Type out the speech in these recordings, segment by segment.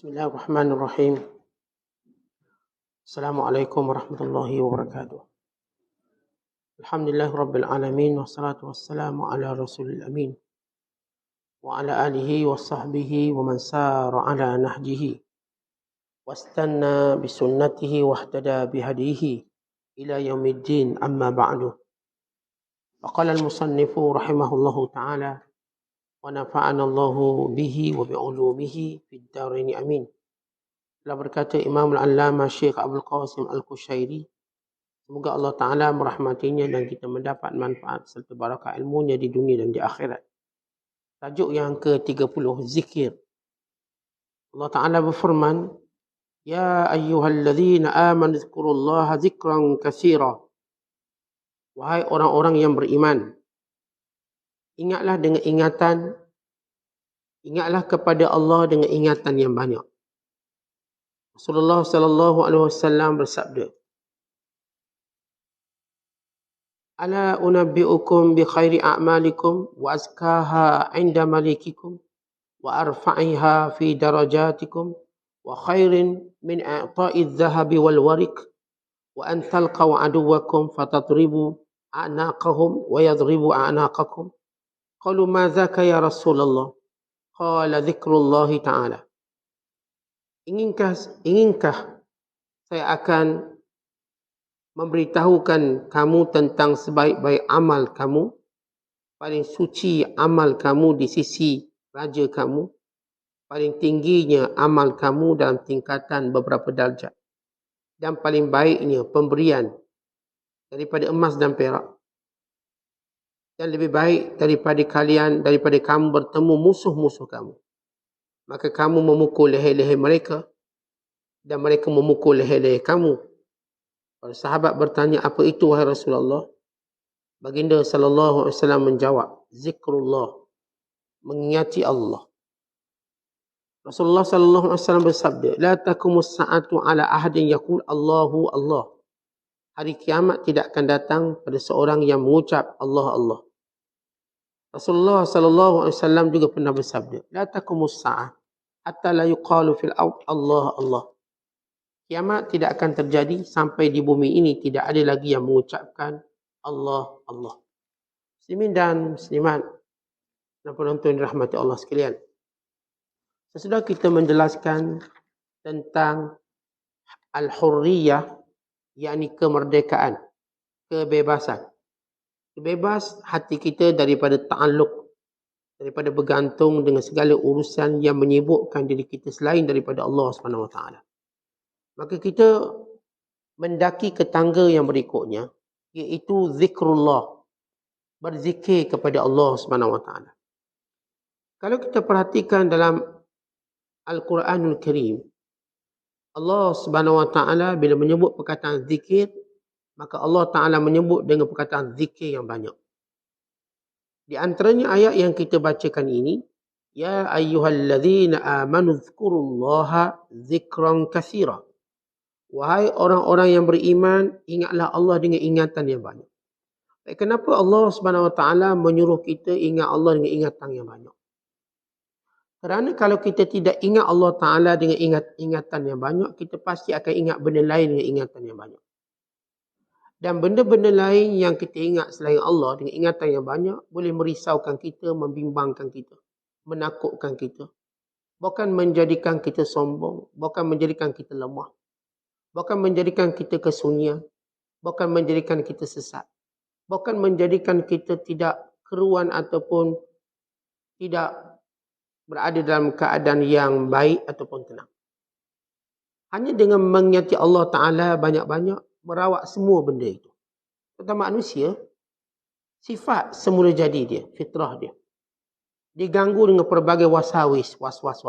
Bismillahirrahmanirrahim. Assalamualaikum warahmatullahi wabarakatuh. Alhamdulillah rabbil alamin wassalatu wassalamu ala rasulil amin wa ala alihi wa sahbihi wa man sara ala nahjihi wastanna bisunnatihi wahtada bihadihi ila yaumiddin amma ba'du. Faqala al-musannifu rahimahullahu ta'ala wa nafa'ana Allahu bihi wa bi'ulumihi fid darain amin. Telah berkata Imam Al-Allamah Syekh Abdul Qasim Al-Kushairi, semoga Allah Ta'ala merahmatinya dan kita mendapat manfaat serta barakah ilmunya di dunia dan di akhirat. Tajuk yang ke-30, zikir. Allah Ta'ala berfirman, Ya ayyuhalladzina amanu dzkurullaha dzikran katsira. Wahai orang-orang yang beriman, ingatlah kepada Allah dengan ingatan yang banyak. Rasulullah sallallahu alaihi wasallam bersabda, Ala unabbi'ukum bi khairi a'malikum wa azkaha 'inda malikikum wa arfa'iha fi darajatikum wa khairin min i'ta'i adh-dhahabi wal warik wa an talqaw aduwwakum fatadribu a'naqahum wa yadribu a'naqakum. Qalu ma dzaka ya Rasulullah? Qala dzikrullahi ta'ala. Inginkah saya akan memberitahukan kamu tentang sebaik-baik amal kamu, paling suci amal kamu di sisi Raja kamu, paling tingginya amal kamu dalam tingkatan beberapa darjat, dan paling baiknya pemberian daripada emas dan perak, dan lebih baik daripada kamu bertemu musuh-musuh kamu. Maka kamu memukul leher-leher mereka dan mereka memukul leher-leher kamu. Para sahabat bertanya, apa itu wahai Rasulullah? Baginda sallallahu alaihi wasallam menjawab, zikrullah, mengingati Allah. Rasulullah sallallahu alaihi wasallam bersabda, la taqumus sa'atu ala ahadin yaqul Allahu Allah. Hari kiamat tidak akan datang pada seorang yang mengucap Allah Allah. Rasulullah sallallahu alaihi wasallam juga pernah bersabda, la taqumus sa'ah hatta la yuqalu fil ard Allah Allah. Kiamat tidak akan terjadi sampai di bumi ini tidak ada lagi yang mengucapkan Allah Allah. Muslimin dan muslimat dan penonton dirahmati Allah sekalian. Sesudah kita menjelaskan tentang al-hurriyah, yakni kemerdekaan, kebebasan. Bebas hati kita daripada ta'alluq, daripada bergantung dengan segala urusan yang menyibukkan diri kita selain daripada Allah SWT. Maka kita mendaki ke tangga yang berikutnya, iaitu zikrullah, berzikir kepada Allah SWT. Kalau kita perhatikan dalam Al-Quranul Karim, Allah SWT bila menyebut perkataan zikir, maka Allah Ta'ala menyebut dengan perkataan zikir yang banyak. Di antaranya ayat yang kita bacakan ini, Ya ayyuhalladzina amanu dzkurullaha dzikran katsira. Wahai orang-orang yang beriman, ingatlah Allah dengan ingatan yang banyak. Kenapa Allah SWT menyuruh kita ingat Allah dengan ingatan yang banyak? Kerana kalau kita tidak ingat Allah Ta'ala dengan ingatan yang banyak, kita pasti akan ingat benda lain dengan ingatan yang banyak. Dan benda-benda lain yang kita ingat selain Allah dengan ingatan yang banyak boleh merisaukan kita, membimbangkan kita, menakutkan kita. Bukan menjadikan kita sombong, bukan menjadikan kita lemah, bukan menjadikan kita kesunyian, bukan menjadikan kita sesat, bukan menjadikan kita tidak keruan ataupun tidak berada dalam keadaan yang baik ataupun tenang. Hanya dengan mengingati Allah Ta'ala banyak-banyak, merawat semua benda itu. Tentang manusia, sifat semula jadi dia, fitrah dia. Diganggu dengan pelbagai wasawis, was-was.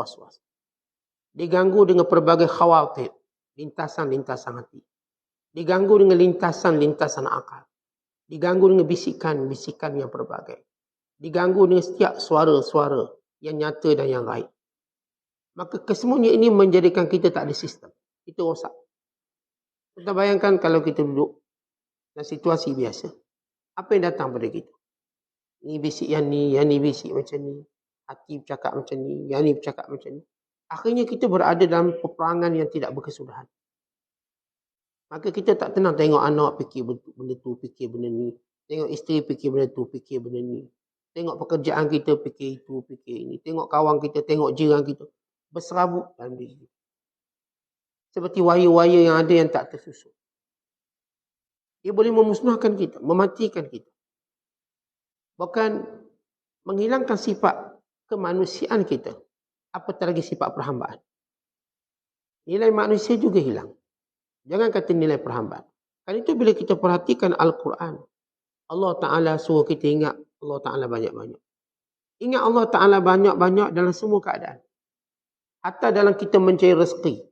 Diganggu dengan pelbagai khawatir, lintasan-lintasan hati. Diganggu dengan lintasan-lintasan akal. Diganggu dengan bisikan-bisikan yang pelbagai. Diganggu dengan setiap suara-suara yang nyata dan yang gaib. Maka kesemuanya ini menjadikan kita tak ada sistem. Kita rosak. Kita bayangkan kalau kita duduk dalam situasi biasa. Apa yang datang pada kita? Ni bisik yang ni bisik macam ni. Hati bercakap macam ni, yang ni bercakap macam ni. Akhirnya kita berada dalam peperangan yang tidak berkesudahan. Maka kita tak tenang tengok anak fikir benda tu, fikir benda ni. Tengok isteri fikir benda tu, fikir benda ni. Tengok pekerjaan kita fikir itu, fikir ini. Tengok kawan kita, tengok jiran kita. Berserabut dalam diri. Seperti wayar-wayar yang ada yang tak tersusun. Ia boleh memusnahkan kita, mematikan kita. Bahkan menghilangkan sifat kemanusiaan kita. Apatah lagi sifat perhambaan. Nilai manusia juga hilang. Jangan kata nilai perhambaan. Kan itu bila kita perhatikan Al-Quran. Allah Ta'ala suruh kita ingat Allah Ta'ala banyak-banyak. Ingat Allah Ta'ala banyak-banyak dalam semua keadaan. Hatta dalam kita mencari rezeki.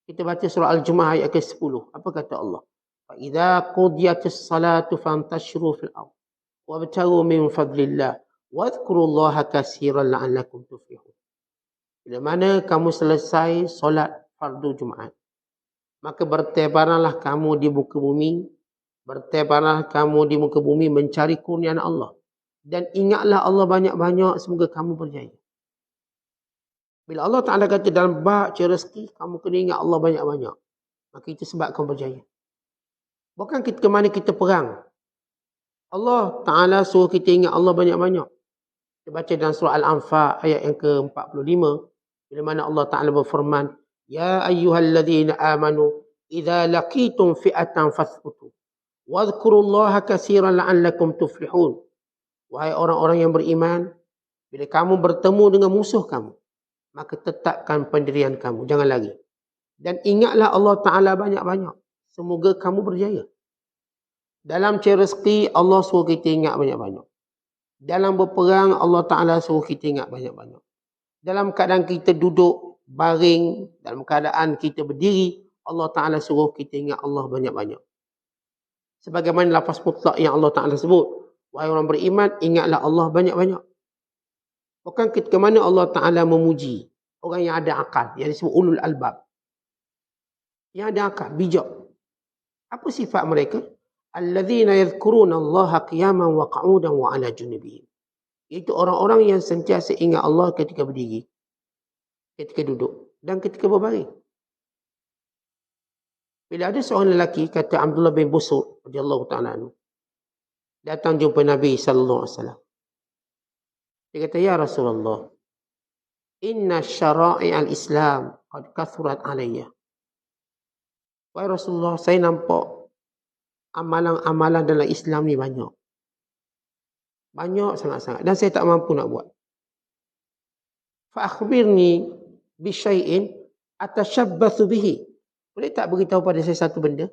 Kita baca surah Al-Jumu'ah ayat ke-10. Apa kata Allah? فَإِذَا قُضِيَتِ الصَّلَاةُ فَانْتَشِرُوا فِي الْأَرْضِ وَابْتَغُوا مِنْ فَضْلِ اللَّهِ وَاذْكُرُوا اللَّهَ كَثِيرًا لَعَلَّكُمْ تُفْلِحُونَ. Bila mana kamu selesai solat fardu Jumaat, maka bertebaranlah kamu di muka bumi, bertebaranlah kamu di muka bumi mencari kurniaan Allah. Dan ingatlah Allah banyak-banyak, semoga kamu berjaya. Bila Allah Ta'ala kata dalam bab cari rezeki, kamu kena ingat Allah banyak-banyak. Maka itu sebab kamu berjaya. Bukan ke mana kita perang. Allah Ta'ala suruh kita ingat Allah banyak-banyak. Kita baca dalam surah Al-Anfal ayat yang ke-45. Bila mana Allah Ta'ala berfirman, Ya ayyuhalladzina amanu, idza laqitum fi'atan fathbutu, wadhkurullaha katsiran la'allakum tuflihun. Wahai orang-orang yang beriman, bila kamu bertemu dengan musuh kamu, maka tetapkan pendirian kamu, jangan lari. Dan ingatlah Allah Ta'ala banyak-banyak. Semoga kamu berjaya. Dalam cari rezeki, Allah suruh kita ingat banyak-banyak. Dalam berperang, Allah Ta'ala suruh kita ingat banyak-banyak. Dalam keadaan kita duduk, baring, dalam keadaan kita berdiri, Allah Ta'ala suruh kita ingat Allah banyak-banyak. Sebagaimana lafaz mutlak yang Allah Ta'ala sebut, wahai orang beriman, ingatlah Allah banyak-banyak. Bukan ketika mana Allah Ta'ala memuji orang yang ada akal, yang disebut ulul albab. Yang ada akal, bijak. Apa sifat mereka? Alladzina yadhkuruna Allaha qiyaman wa qu'udan wa 'ala junubihim. Itu orang-orang yang sentiasa ingat Allah ketika berdiri, ketika duduk dan ketika berbaring. Bila ada seorang lelaki, kata Abdullah bin Busur radhiyallahu ta'ala anhu, datang jumpa Nabi sallallahu alaihi wasallam. Dia kata, Ya Rasulullah, inna syara'i al-Islam qad kathurat alayya. Wahai Rasulullah, saya nampak amalan-amalan dalam Islam ni banyak. Banyak sangat-sangat. Dan saya tak mampu nak buat. Fa akhbirni bi syai'in atashabbathu bihi. Boleh tak beritahu pada saya satu benda?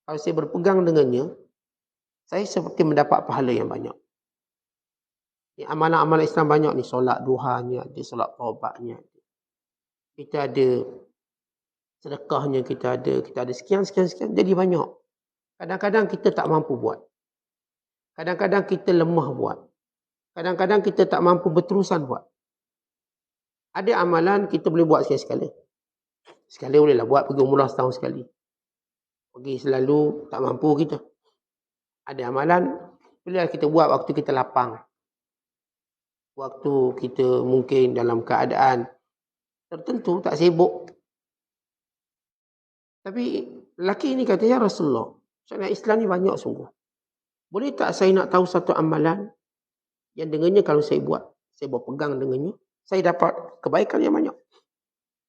Kalau saya berpegang dengannya, saya seperti mendapat pahala yang banyak. Ni amalan-amalan Islam banyak ni. Solat duhanya, ada solat taubatnya. Kita ada sedekahnya, kita ada sekian. Jadi banyak. Kadang-kadang kita tak mampu buat. Kadang-kadang kita lemah buat. Kadang-kadang kita tak mampu berterusan buat. Ada amalan kita boleh buat sekali-sekala. Sekali bolehlah buat, pergi umrah setahun sekali. Pergi selalu, tak mampu kita. Ada amalan, bolehlah kita buat waktu kita lapang. Waktu kita mungkin dalam keadaan tertentu, tak sibuk. Tapi lelaki ini kata, Ya Rasulullah, syariat Islam ni banyak sungguh. Boleh tak saya nak tahu satu amalan yang dengannya kalau saya buat, saya berpegang dengannya, saya dapat kebaikan yang banyak.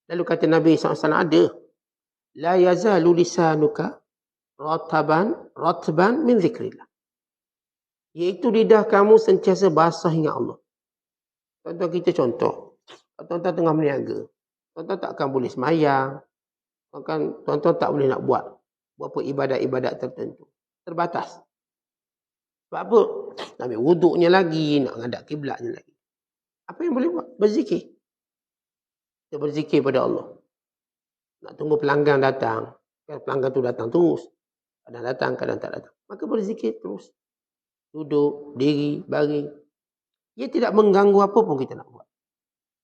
Lalu kata Nabi SAW, ada. La yazalu lisanuka ratban min zikrillah. Iaitu lidah kamu sentiasa basah ingat Allah. Tuan-tuan kita contoh. Tuan-tuan tengah berniaga. Tuan-tuan takkan boleh semayang. Tuan-tuan tak boleh nak buat beberapa ibadat-ibadat tertentu. Terbatas. Sebab apa? Nak ambil wuduknya lagi, nak menghadap kiblatnya lagi. Apa yang boleh buat? Berzikir. Kita berzikir pada Allah. Nak tunggu pelanggan datang. Pelanggan tu datang terus. Kadang datang, kadang tak datang. Maka berzikir terus. Duduk, diri, baring. Ia tidak mengganggu apa pun kita nak buat.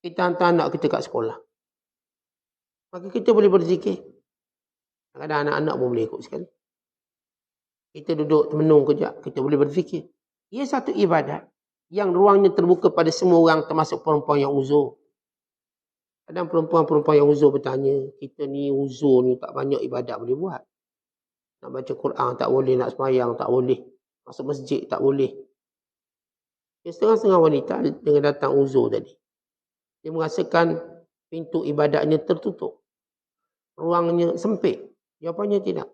Kita hantar anak kita kat sekolah. Maka kita boleh berzikir. Kadang-kadang anak-anak pun boleh ikut sekali. Kita duduk menung kejap, kita boleh berzikir. Ia satu ibadat yang ruangnya terbuka pada semua orang, termasuk perempuan yang uzur. Kadang perempuan-perempuan yang uzur bertanya, kita ni uzur ni tak banyak ibadat boleh buat. Nak baca Quran tak boleh, nak sembahyang tak boleh, masuk masjid tak boleh. Setengah-setengah wanita dengan datang uzur tadi, dia merasakan pintu ibadatnya tertutup, ruangnya sempit. Jawapannya tidak.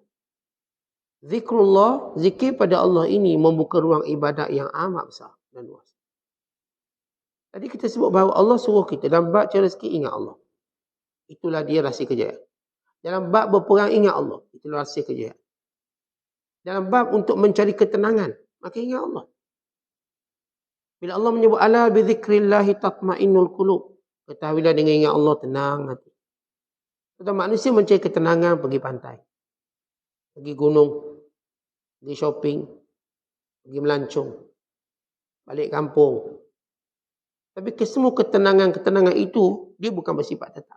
Zikrullah, zikir pada Allah ini membuka ruang ibadat yang amat besar dan luas. Tadi kita sebut bahawa Allah suruh kita dalam bab cari rezeki ingat Allah. Itulah dia rahsia kejayaan. Dalam bab berperang ingat Allah. Itulah rahsia kejayaan. Dalam bab untuk mencari ketenangan, maka ingat Allah. Bila Allah menyebut ala bi dzikrillahi tatmainnul qulub, ketahuilah dengan ingat Allah tenang hati. Sebab manusia mencari ketenangan pergi pantai, pergi gunung, pergi shopping, pergi melancong, balik kampung. Tapi kesemua ketenangan itu, dia bukan bersifat tetap.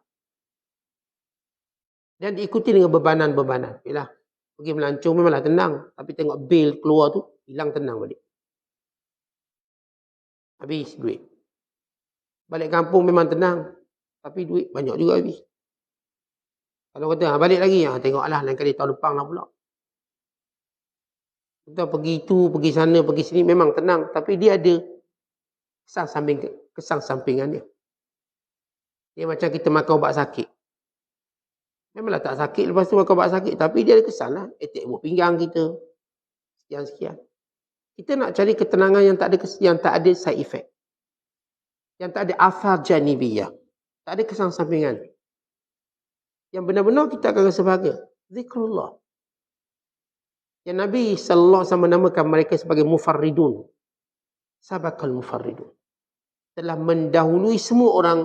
Dan diikuti dengan bebanan-bebanan. Yalah, pergi melancong memanglah tenang. Tapi tengok bil keluar tu, hilang tenang balik. Habis duit. Balik kampung memang tenang. Tapi duit banyak juga habis. Kalau kata, balik lagi, tengoklah lain kali tahun depan lah pula. Kita pergi tu, pergi sana, pergi sini, memang tenang. Tapi dia ada kesan sampingan dia. Dia macam kita makan ubat sakit. Memanglah tak sakit lepas tu makan ubat sakit. Tapi dia ada kesan lah. Attack buat pinggang kita. Sekian-sekian. Kita nak cari ketenangan yang tak ada side effect. Yang tak ada athar janibiyah. Tak ada kesan sampingan. Yang benar-benar kita akan rasa bahagia. Zikrullah. Yang Nabi SAW menamakan mereka sebagai mufarridun. Sabakal mufarridun. Telah mendahului semua orang,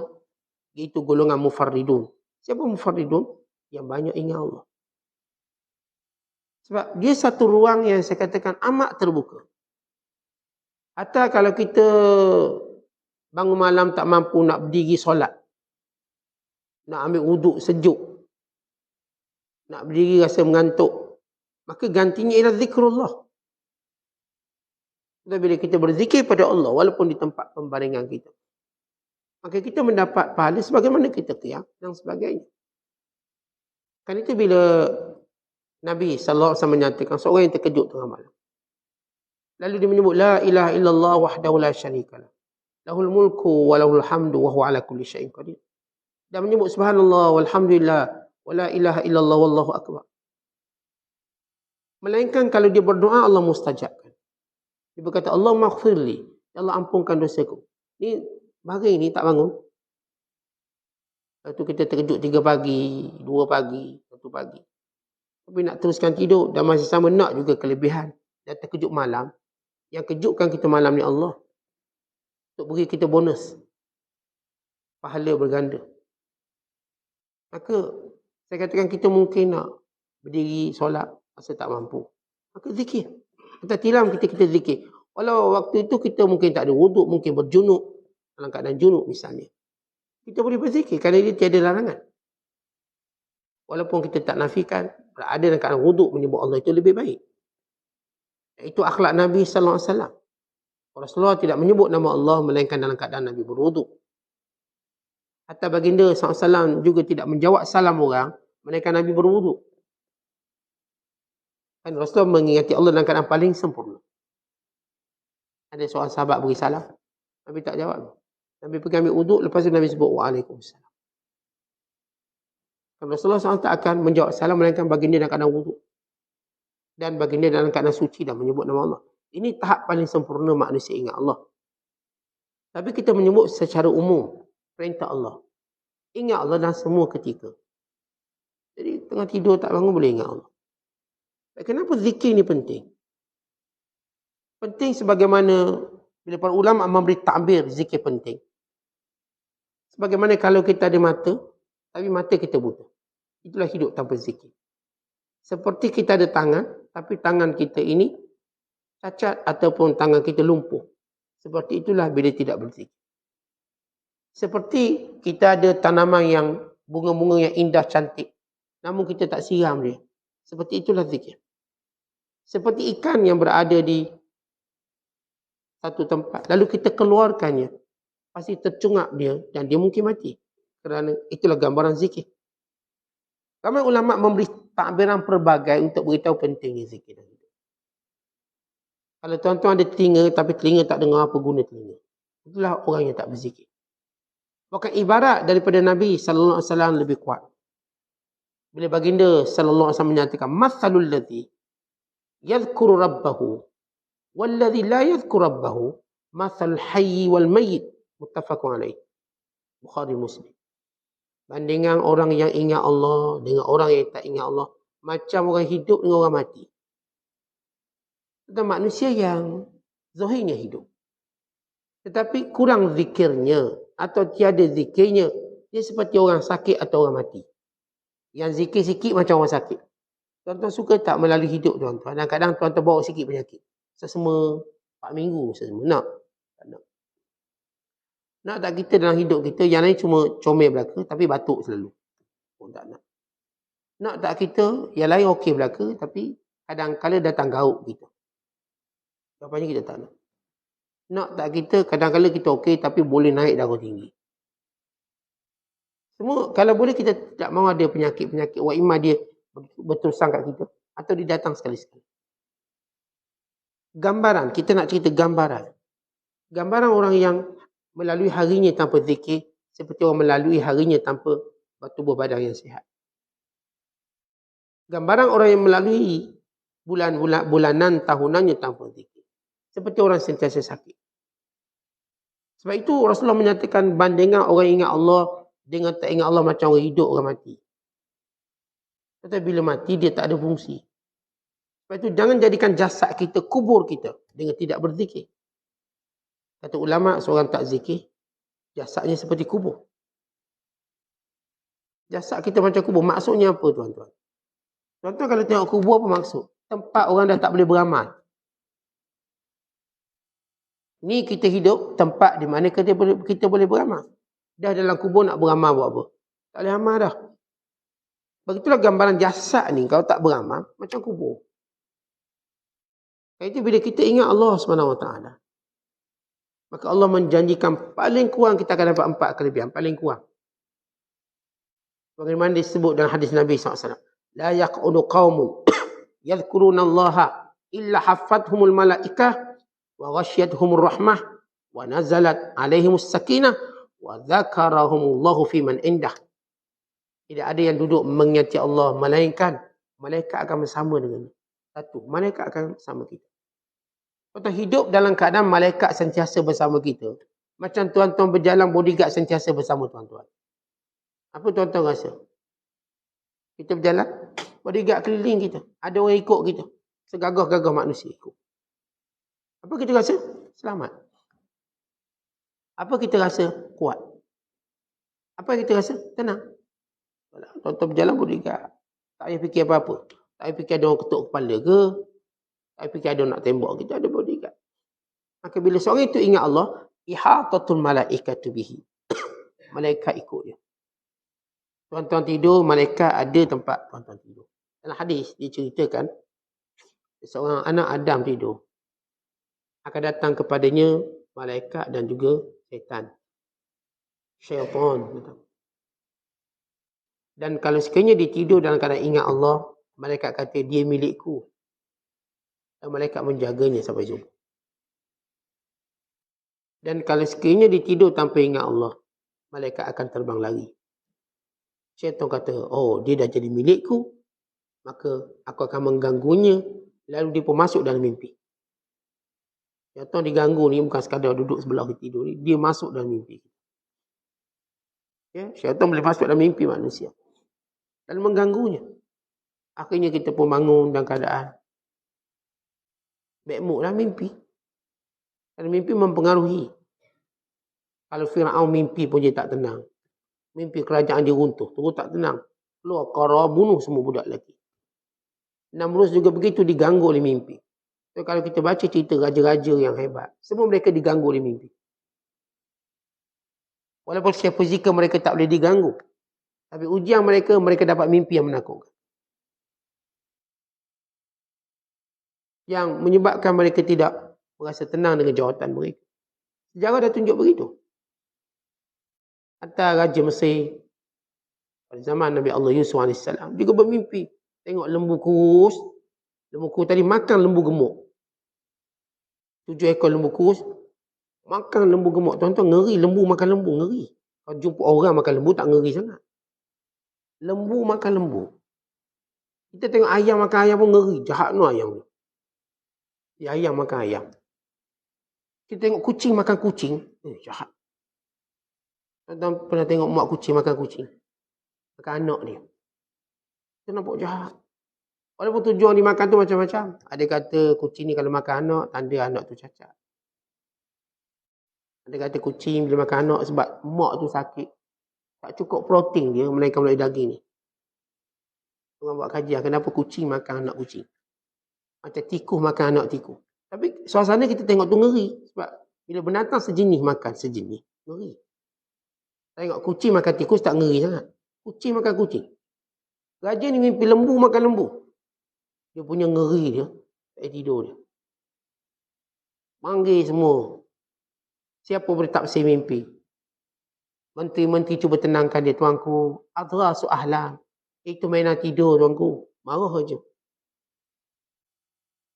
iaitu golongan mufarridun. Siapa mufarridun? Yang banyak ingat Allah. Sebab dia satu ruang yang saya katakan amat terbuka. Atau kalau kita bangun malam tak mampu nak berdiri solat, nak ambil wuduk sejuk, nak berdiri rasa mengantuk, maka gantinya ialah zikrullah. Dan bila kita berzikir pada Allah, walaupun di tempat pembaringan kita, maka kita mendapat pahala sebagaimana kita qiyam dan sebagainya. Kan itu bila Nabi SAW menyatakan seorang yang terkejut tengah malam. Lalu dia menyebut, la ilaha illallah wahdahu la syarikalah. Lahul mulku wa lahul hamdu wa huwa ala kulli syai'in qadir. Dan menyebut subhanallah walhamdulillah wa la ilaha illallah wallahu akbar. Melainkan kalau dia berdoa, Allah mustajabkan. Dia berkata, Allah maghfirli. Ya Allah ampunkan dosaku. Ni hari ni tak bangun. Lepas tu kita terkejut 3 pagi, 2 pagi, 1 pagi. Tapi nak teruskan tidur dan masih sama nak juga kelebihan. Dan terkejut malam. Yang kejutkan kita malam ni Allah. Untuk beri kita bonus. Pahala berganda. Maka saya katakan kita mungkin nak berdiri solat masa tak mampu. Maka zikir. Kita tilam kita zikir. Walau waktu itu kita mungkin tak ada wuduk, mungkin berjunuk. Dalam keadaan junuk misalnya. Kita boleh berzikir kerana dia tiada larangan. Walaupun kita tak nafikan, berada dalam keadaan wuduk menyebut Allah itu lebih baik. Itu akhlak Nabi SAW. Rasulullah tidak menyebut nama Allah melainkan dalam keadaan Nabi berwuduk. Hatta baginda SAW juga tidak menjawab salam orang melainkan Nabi berwuduk. Kan Rasulullah mengingati Allah dalam keadaan paling sempurna. Ada seorang sahabat beri salam, Nabi tak jawab. Nabi pergi ambil wuduk, lepas tu Nabi sebut waalaikumsalam. Rasulullah SAW tak akan menjawab salam melainkan baginda dalam keadaan wuduk. Dan baginda dalam keadaan suci dan menyebut nama Allah. Ini tahap paling sempurna manusia ingat Allah. Tapi kita menyebut secara umum perintah Allah. Ingat Allah dalam semua ketika. Jadi tengah tidur tak bangun boleh ingat Allah. Kenapa zikir ni penting? Penting sebagaimana bila para ulama memberi takbir zikir penting. Sebagaimana kalau kita ada mata, tapi mata kita buta. Itulah hidup tanpa zikir. Seperti kita ada tangan, tapi tangan kita ini cacat ataupun tangan kita lumpuh. Seperti itulah bila tidak berzikir. Seperti kita ada tanaman yang bunga-bunga yang indah cantik, namun kita tak siram dia. Seperti itulah zikir. Seperti ikan yang berada di satu tempat, lalu kita keluarkannya, pasti tercungap dia dan dia mungkin mati. Kerana itulah gambaran zikir. Ramai ulama memberi takbiran pelbagai untuk beritahu pentingnya zikir. Kalau tuan-tuan ada telinga tapi telinga tak dengar, apa guna telinga? Itulah orang yang tak berzikir. Bahkan ibarat daripada Nabi sallallahu alaihi wasallam lebih kuat. Bila baginda sallallahu alaihi wasallam menyatakan mathalul ladzi yadhkuru rabbahu wal ladzi la yadhkuru rabbahu mathal hayy wal mayyit, muttafaqun alaih. Bukhari Muslim. Bandingan orang yang ingat Allah dengan orang yang tak ingat Allah, macam orang hidup dengan orang mati. Tentang manusia yang zahirnya hidup, tetapi kurang zikirnya atau tiada zikirnya, dia seperti orang sakit atau orang mati. Yang zikir sikit macam orang sakit. Tuan-tuan suka tak melalui hidup tuan-tuan? Kadang-kadang tuan-tuan bawa sikit penyakit. Sesama 4 minggu, sesama. Nak? Tak nak. Nak tak kita dalam hidup kita, yang lain cuma comel belaka, tapi batuk selalu. Oh, tak nak. Nak tak kita, yang lain okey belaka, tapi kadang-kadang datang gauk kita. Jawapannya kita tak nak. Nak tak kita, kadang-kadang kita okey, tapi boleh naik darah tinggi. Semua, kalau boleh kita tak mahu ada penyakit-penyakit. Wa imma dia berterusan kat kita, atau dia datang sekali-sekali. Gambaran, kita nak cerita gambaran. Gambaran orang yang melalui harinya tanpa zikir, seperti orang melalui harinya tanpa tubuh badan yang sihat. Gambaran orang yang melalui bulanan tahunannya tanpa zikir, seperti orang sentiasa sakit. Sebab itu Rasulullah menyatakan bandingan orang ingat Allah dengan tak ingat Allah macam orang hidup, orang mati. Tetapi bila mati, dia tak ada fungsi. Sebab itu jangan jadikan jasad kita, kubur kita dengan tidak berzikir. Kata ulama, seorang tak zikir, jasadnya seperti kubur. Jasad kita macam kubur. Maksudnya apa tuan-tuan? Tuan-tuan kalau tengok kubur, apa maksud? Tempat orang dah tak boleh beramal. Ni kita hidup, tempat di mana kita boleh beramal. Dah dalam kubur nak beramal buat apa? Tak boleh amal dah. Begitulah gambaran jasad ni, kalau tak beramal, macam kubur. Itu bila kita ingat Allah SWT, maka Allah menjanjikan paling kurang kita akan dapat 4 kelebihan. Paling kurang. Bagaimana disebut dalam hadis Nabi SAW. La yaq'udu qawmun yadhkuruna Allaha illa haffathumul malaikah wa ghasyiyatuhumur rahmah wa nazalat alaihimus sakinah wa dzakarahumullahu fi man indah. Tidak ada yang duduk mengingati Allah, melainkan malaikat akan bersama dengan satu. Malaikat akan bersama kita. Kita hidup dalam keadaan malaikat sentiasa bersama kita. Macam tuan-tuan berjalan, bodyguard sentiasa bersama tuan-tuan. Apa tuan-tuan rasa? Kita berjalan, bodyguard keliling kita. Ada orang ikut kita. Segagah-gagah manusia ikut. Apa kita rasa? Selamat. Apa kita rasa? Kuat. Apa kita rasa? Tenang. Tuan-tuan berjalan, bodyguard. Tak payah fikir apa-apa. Tak payah fikir ada orang ketuk kepala ke. Tak payah fikir ada orang nak tembak kita. Ada bodyguard. Maka bila seorang itu ingat Allah, ihatatul malaikatu bihi. Malaikat ikut dia. Tuan-tuan tidur, malaikat ada tempat tuan-tuan tidur. Dalam hadis diceritakan, seorang anak Adam tidur, akan datang kepadanya malaikat dan juga syaitan. Syaitan. Dan kalau sekiranya dia tidur dalam keadaan ingat Allah, malaikat kata dia milikku. Dan malaikat menjaganya sampai subuh. Dan kalau sekiranya dia tidur tanpa ingat Allah, malaikat akan terbang lari. Syaitan kata, oh dia dah jadi milikku, maka aku akan mengganggunya, lalu dia pun masuk dalam mimpi. Syaitan diganggu ni bukan sekadar duduk sebelah kita tidur ni, dia masuk dalam mimpi. Ya, syaitan boleh masuk dalam mimpi manusia dan mengganggunya. Akhirnya kita pun bangun dalam keadaan baik mood lah mimpi. Dan mimpi mempengaruhi. Kalau Fir'aun mimpi pun dia tak tenang. Mimpi kerajaan dia runtuh, terus tak tenang. Keluar Qara, bunuh semua budak lelaki. Namrus juga begitu, diganggu oleh mimpi. So, kalau kita baca cerita raja-raja yang hebat, semua mereka diganggu oleh mimpi. Walaupun secara fizikal mereka tak boleh diganggu, tapi ujian mereka dapat mimpi yang menakutkan. Yang menyebabkan mereka tidak merasa tenang dengan jawatan mereka. Sejarah dah tunjuk begitu. Hatta Raja Mesir pada zaman Nabi Allah Yusuf AS juga bermimpi. Tengok lembu kurus. Lembu kurus tadi makan lembu gemuk. 7 ekor lembu kurus makan lembu gemuk. Tuan-tuan ngeri lembu makan lembu, ngeri. Kalau jumpa orang makan lembu tak ngeri sangat. Lembu makan lembu. Kita tengok ayam makan ayam pun ngeri. Jahat no ayam ni. Ayam makan ayam. Kita tengok kucing makan kucing. Jahat. Tuan-tuan pernah tengok mak kucing makan kucing? Makan anak dia. Kita nampak jahat. Walaupun tujuan dimakan tu macam-macam. Ada kata kucing ni kalau makan anak, tanda anak tu cacat. Ada kata kucing bila makan anak sebab mak tu sakit. Tak cukup protein dia menaikkan melalui daging ni. Orang buat kajian kenapa kucing makan anak kucing. Macam tikus makan anak tikus. Tapi suasana kita tengok tu ngeri. Sebab bila binatang sejenis makan sejenis, ngeri. Tengok kucing makan tikus tak ngeri sangat. Kucing makan kucing. Raja ni mimpi lembu makan lembu. Dia punya ngeri dia. Tak tidur dia. Panggil semua. Siapa boleh tafsir mimpi? Menteri-menteri cuba tenangkan dia. Tuanku, adrasu ahlam. Itu mainan tidur tuanku. Marah aja.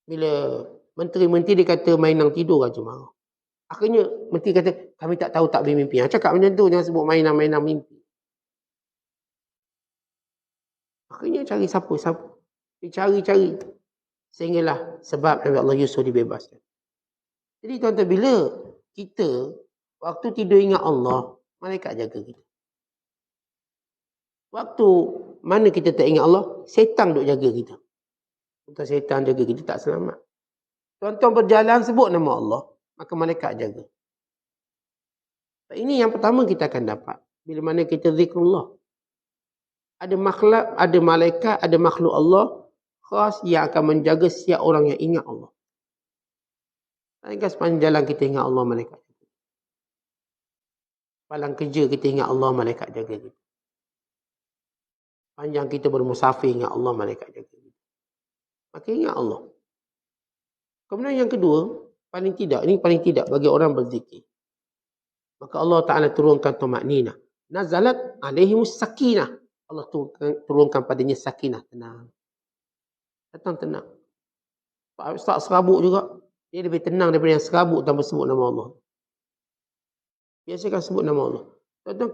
Bila menteri-menteri dia kata mainan tidur aja marah. Akhirnya menteri kata, kami tak tahu takbir mimpi. Cakap macam tu, jangan sebut mainan-mainan mimpi. Akhirnya cari siapa. Dia cari. Sehinggalah sebab Nabi Allah Yusuf dibebaskan. Jadi tuan-tuan, bila kita waktu tidur ingat Allah, malaikat jaga kita. Waktu mana kita tak ingat Allah, setan duk jaga kita. Tuan setan jaga kita tak selamat. Tuan-tuan berjalan sebut nama Allah, maka malaikat jaga. Ini yang pertama kita akan dapat. Bila mana kita zikrullah. Ada makhluk, ada malaikat, ada makhluk Allah khas yang akan menjaga setiap orang yang ingat Allah. Malaikat sepanjang jalan kita ingat Allah, malaikat jaga. Palang kerja kita ingat Allah, malaikat jaga kita. Panjang kita bermusafir ingat Allah, malaikat jaga kita. Maka ingat Allah. Kemudian yang kedua, paling tidak bagi orang berzikir. Maka Allah Ta'ala turunkan tumakninah. Nazalat alaihimus sakinah. Allah turunkan padanya sakinah. Tenang. Datang tenang. Pak Ustaz serabut juga. Dia lebih tenang daripada yang serabut tanpa sebut nama Allah. Biasakan sebut nama Allah. Contoh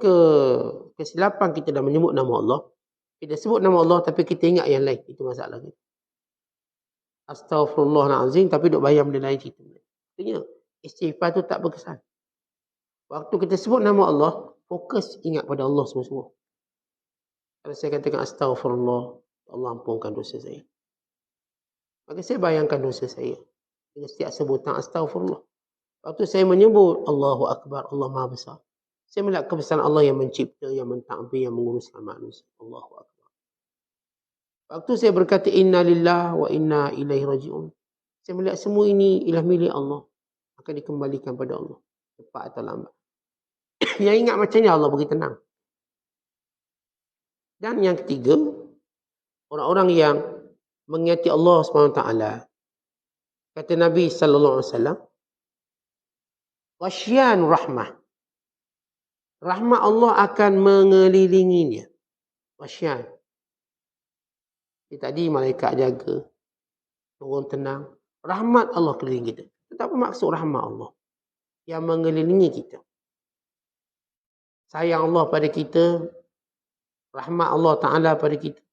kesilapan kita dah menyebut nama Allah. Kita sebut nama Allah tapi kita ingat yang lain. Itu masalah kita. Astaghfirullahalazim tapi duk bayang benda lain cerita. Artinya istighfar tu tak berkesan. Waktu kita sebut nama Allah, fokus ingat pada Allah semua-semua. Kalau saya katakan astaghfirullah, Allah ampunkan dosa saya. Maka saya bayangkan dosa saya. Dengan setiap sebutan astaghfirullah. Waktu saya menyebut Allahu Akbar, Allah Maha Besar. Saya melihat kebesaran Allah yang mencipta, yang mentadbir, yang menguruskan manusia. Allahu Akbar. Waktu saya berkata inna lillah wa inna ilaihi raji'un. Saya melihat semua ini ialah milik Allah. Akan dikembalikan pada Allah. Cepat atau lambat. Yang ingat macam ni Allah bagi tenang. Dan yang ketiga, orang-orang yang mengingati Allah SWT. Kata Nabi SAW, Ghasyan rahmah. Rahmat Allah akan mengelilinginya. Ghasyan. Tadi malaikat jaga. Turun tenang. Rahmat Allah keliling kita. Itu apa maksud rahmat Allah? Yang mengelilingi kita. Sayang Allah pada kita. Rahmat Allah Ta'ala pada kita.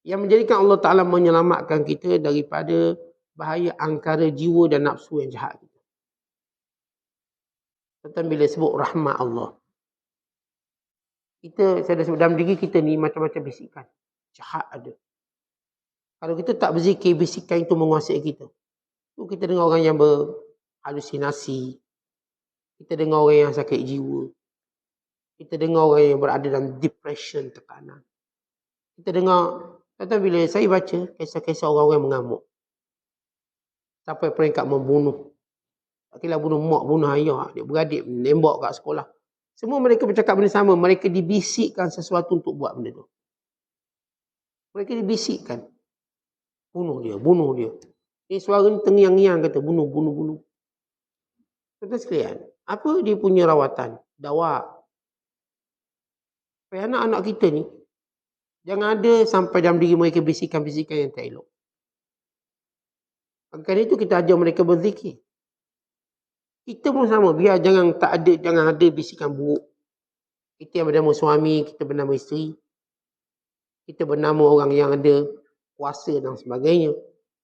Yang menjadikan Allah Ta'ala menyelamatkan kita daripada bahaya angkara jiwa dan nafsu yang jahat kita. Tentang bila sebut rahmat Allah. Saya dah sebut dalam diri kita ni macam-macam bisikan. Jahat ada. Kalau kita tak berzikir, bisikan itu menguasai kita. Kita dengar orang yang berhalusinasi. Kita dengar orang yang sakit jiwa. Kita dengar orang yang berada dalam depression, tekanan. Kita dengar, kata bila saya baca kisah-kisah orang-orang yang mengamuk. Sampai peringkat membunuh. Tak kira bunuh mak, bunuh ayah, adik beradik, menembak kat sekolah. Semua mereka bercakap benda sama. Mereka dibisikkan sesuatu untuk buat benda tu. Mereka dibisikkan. Bunuh dia. Ini suara ni tengiang-ngiang kata bunuh. Kata sekalian, apa dia punya rawatan? Dawa. Supaya anak-anak kita ni, jangan ada sampai dalam diri mereka bisikan-bisikan yang tak elok. Kerana itu kita ajar mereka berzikir. Kita pun sama, biar jangan ada bisikan buruk. Kita yang bernama suami, kita bernama isteri, kita bernama orang yang ada kuasa dan sebagainya.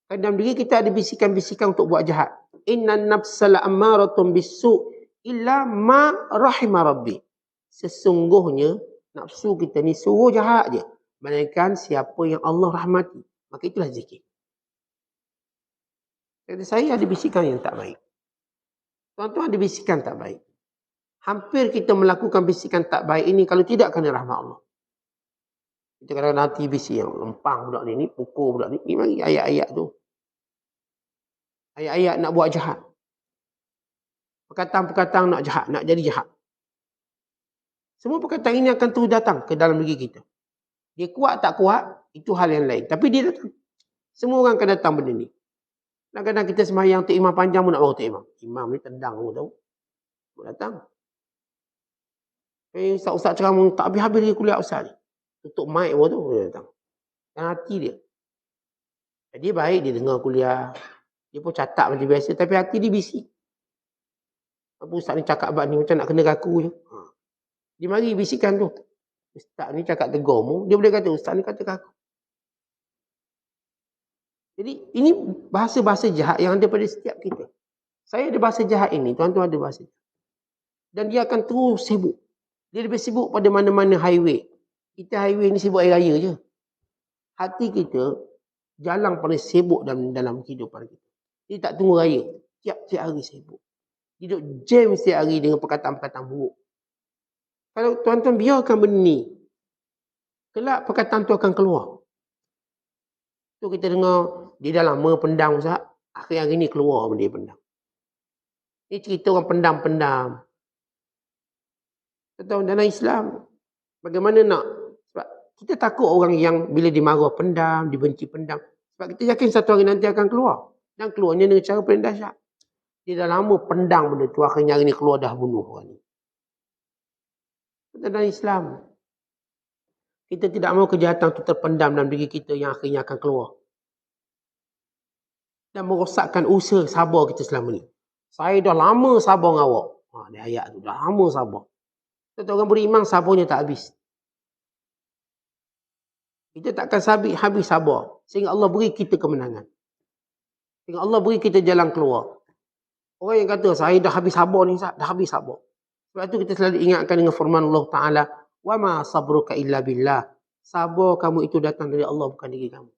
Kan dalam diri kita ada bisikan-bisikan untuk buat jahat. Innan nafsala ammaratun bisu' illa ma rahimah rabbi. Sesungguhnya nafsu kita ni suruh jahat je, melainkan siapa yang Allah rahmati. Maka itulah zikir. Kata saya ada bisikan yang tak baik. Tuan-tuan ada bisikan tak baik. Hampir kita melakukan bisikan tak baik ini kalau tidak kerana rahmat Allah. Kita kadang-kadang nanti bisik yang lempang budak ni, pukul budak ni. Ni mari ayat-ayat tu. Ayat-ayat nak buat jahat. Perkataan-perkataan nak jahat, nak jadi jahat. Semua perkataan ini akan terus datang ke dalam diri kita. Dia kuat tak kuat, itu hal yang lain. Tapi dia datang. Semua orang akan datang benda ni. Kadang-kadang kita sembahyang untuk imam panjang pun nak bawa untuk imam. Imam ni tendang pun tahu. Dia datang. Ustaz-ustaz ceramah tak habis-habis dia kuliah ustaz ni. Tutup mic pun tu, dia datang. Dan hati dia. Dia baik, dia dengar kuliah. Dia pun catat macam biasa. Tapi hati dia bisik. Apa ustaz ni cakap abad ni macam nak kena kaku je. Dia mari bisikan tu. Ustaz ni cakap tegur mu. Dia boleh kata ustaz ni kata kaku. Jadi ini bahasa-bahasa jahat yang ada pada setiap kita. Saya ada bahasa jahat ini. Tuan-tuan ada bahasa jahat. Dan dia akan terus sibuk. Dia lebih sibuk pada mana-mana highway. Kita highway ni sibuk air raya je. Hati kita jalan paling sibuk dalam kehidupan kita. Dia tak tunggu raya. Tiap-tiap hari sibuk. Hidup jam setiap hari dengan perkataan-perkataan buruk. Kalau tuan-tuan biarkan benda ni, kelak perkataan tu akan keluar. Tu kita dengar, dia dah lama pendam Ustaz. Akhir-akhir ni keluar benda dia pendam. Ini cerita orang pendam-pendam. Tahu dalam Islam, bagaimana nak, sebab kita takut orang yang bila dimarah pendam, dibenci pendam. Sebab kita yakin satu hari nanti akan keluar. Dan keluarnya dengan cara paling dahsyat. Dia dah lama pendam benda tu, akhirnya hari ni keluar dah bunuh orang ni. Dalam Islam, kita tidak mahu kejahatan itu terpendam dalam diri kita yang akhirnya akan keluar. Dan merosakkan usaha sabar kita selama ni. Saya dah lama sabar dengan awak. Dia ayat tu, dah lama sabar. Tentu orang beriman sabarnya tak habis. Kita takkan habis sabar. Sehingga Allah beri kita kemenangan. Sehingga Allah beri kita jalan keluar. Orang yang kata, saya dah habis sabar ni, dah habis sabar. Sebab itu kita selalu ingatkan dengan firman Allah Ta'ala, وَمَا صَبْرُكَ إِلَّا بِاللَّهِ. Sabar kamu itu datang dari Allah, bukan diri kamu.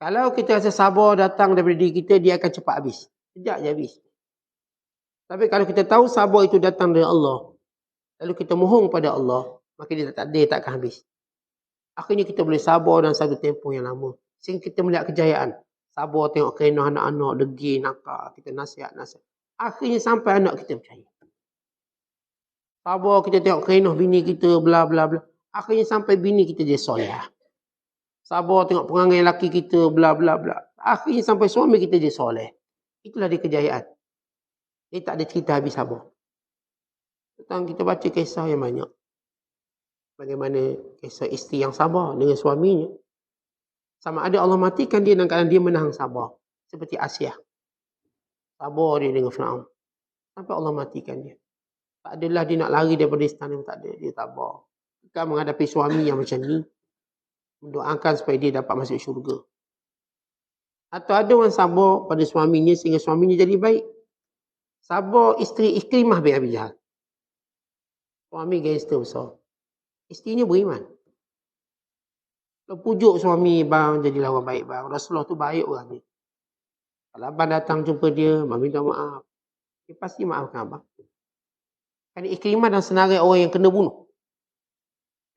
Kalau kita rasa sabar datang daripada diri kita, dia akan cepat habis. Sekejap je habis. Tapi kalau kita tahu sabar itu datang dari Allah, lalu kita mohon pada Allah, maka dia tak akan habis. Akhirnya kita boleh sabar dalam satu tempoh yang lama. Sehingga kita melihat kejayaan. Sabar tengok kena anak-anak, degil, nakal, kita nasihat. Akhirnya sampai anak kita percaya. Sabar kita tengok kena bini kita, bla bla bla. Akhirnya sampai bini kita jadi soleh. Sabar tengok perangai lelaki kita, bla bla bla. Akhirnya sampai suami kita jadi soleh. Itulah dia kejayaan. Dia tak ada cerita habis sabar. Tentang kita baca kisah yang banyak. Bagaimana kisah isteri yang sabar dengan suaminya. Sama ada Allah matikan dia dan kadang dia menahan sabar. Seperti Asyah. Sabar dia dengan Fir'aun. Sampai Allah matikan dia. Tak adalah dia nak lari daripada istana. Tak ada. Dia sabar. Dia menghadapi suami yang macam ni. Mendoakan supaya dia dapat masuk syurga. Atau ada orang sabar pada suaminya sehingga suaminya jadi baik. Sabar isteri Ikrimah bin Abi Jahal. Suami gangster besar. Isterinya beriman. Kalau pujuk suami, bang, jadilah orang baik, bang. Rasulullah tu baik orang ni. Kalau abang datang jumpa dia, abang minta maaf. Dia pasti maafkan abang. Kerana Ikrimah dan senarai orang yang kena bunuh.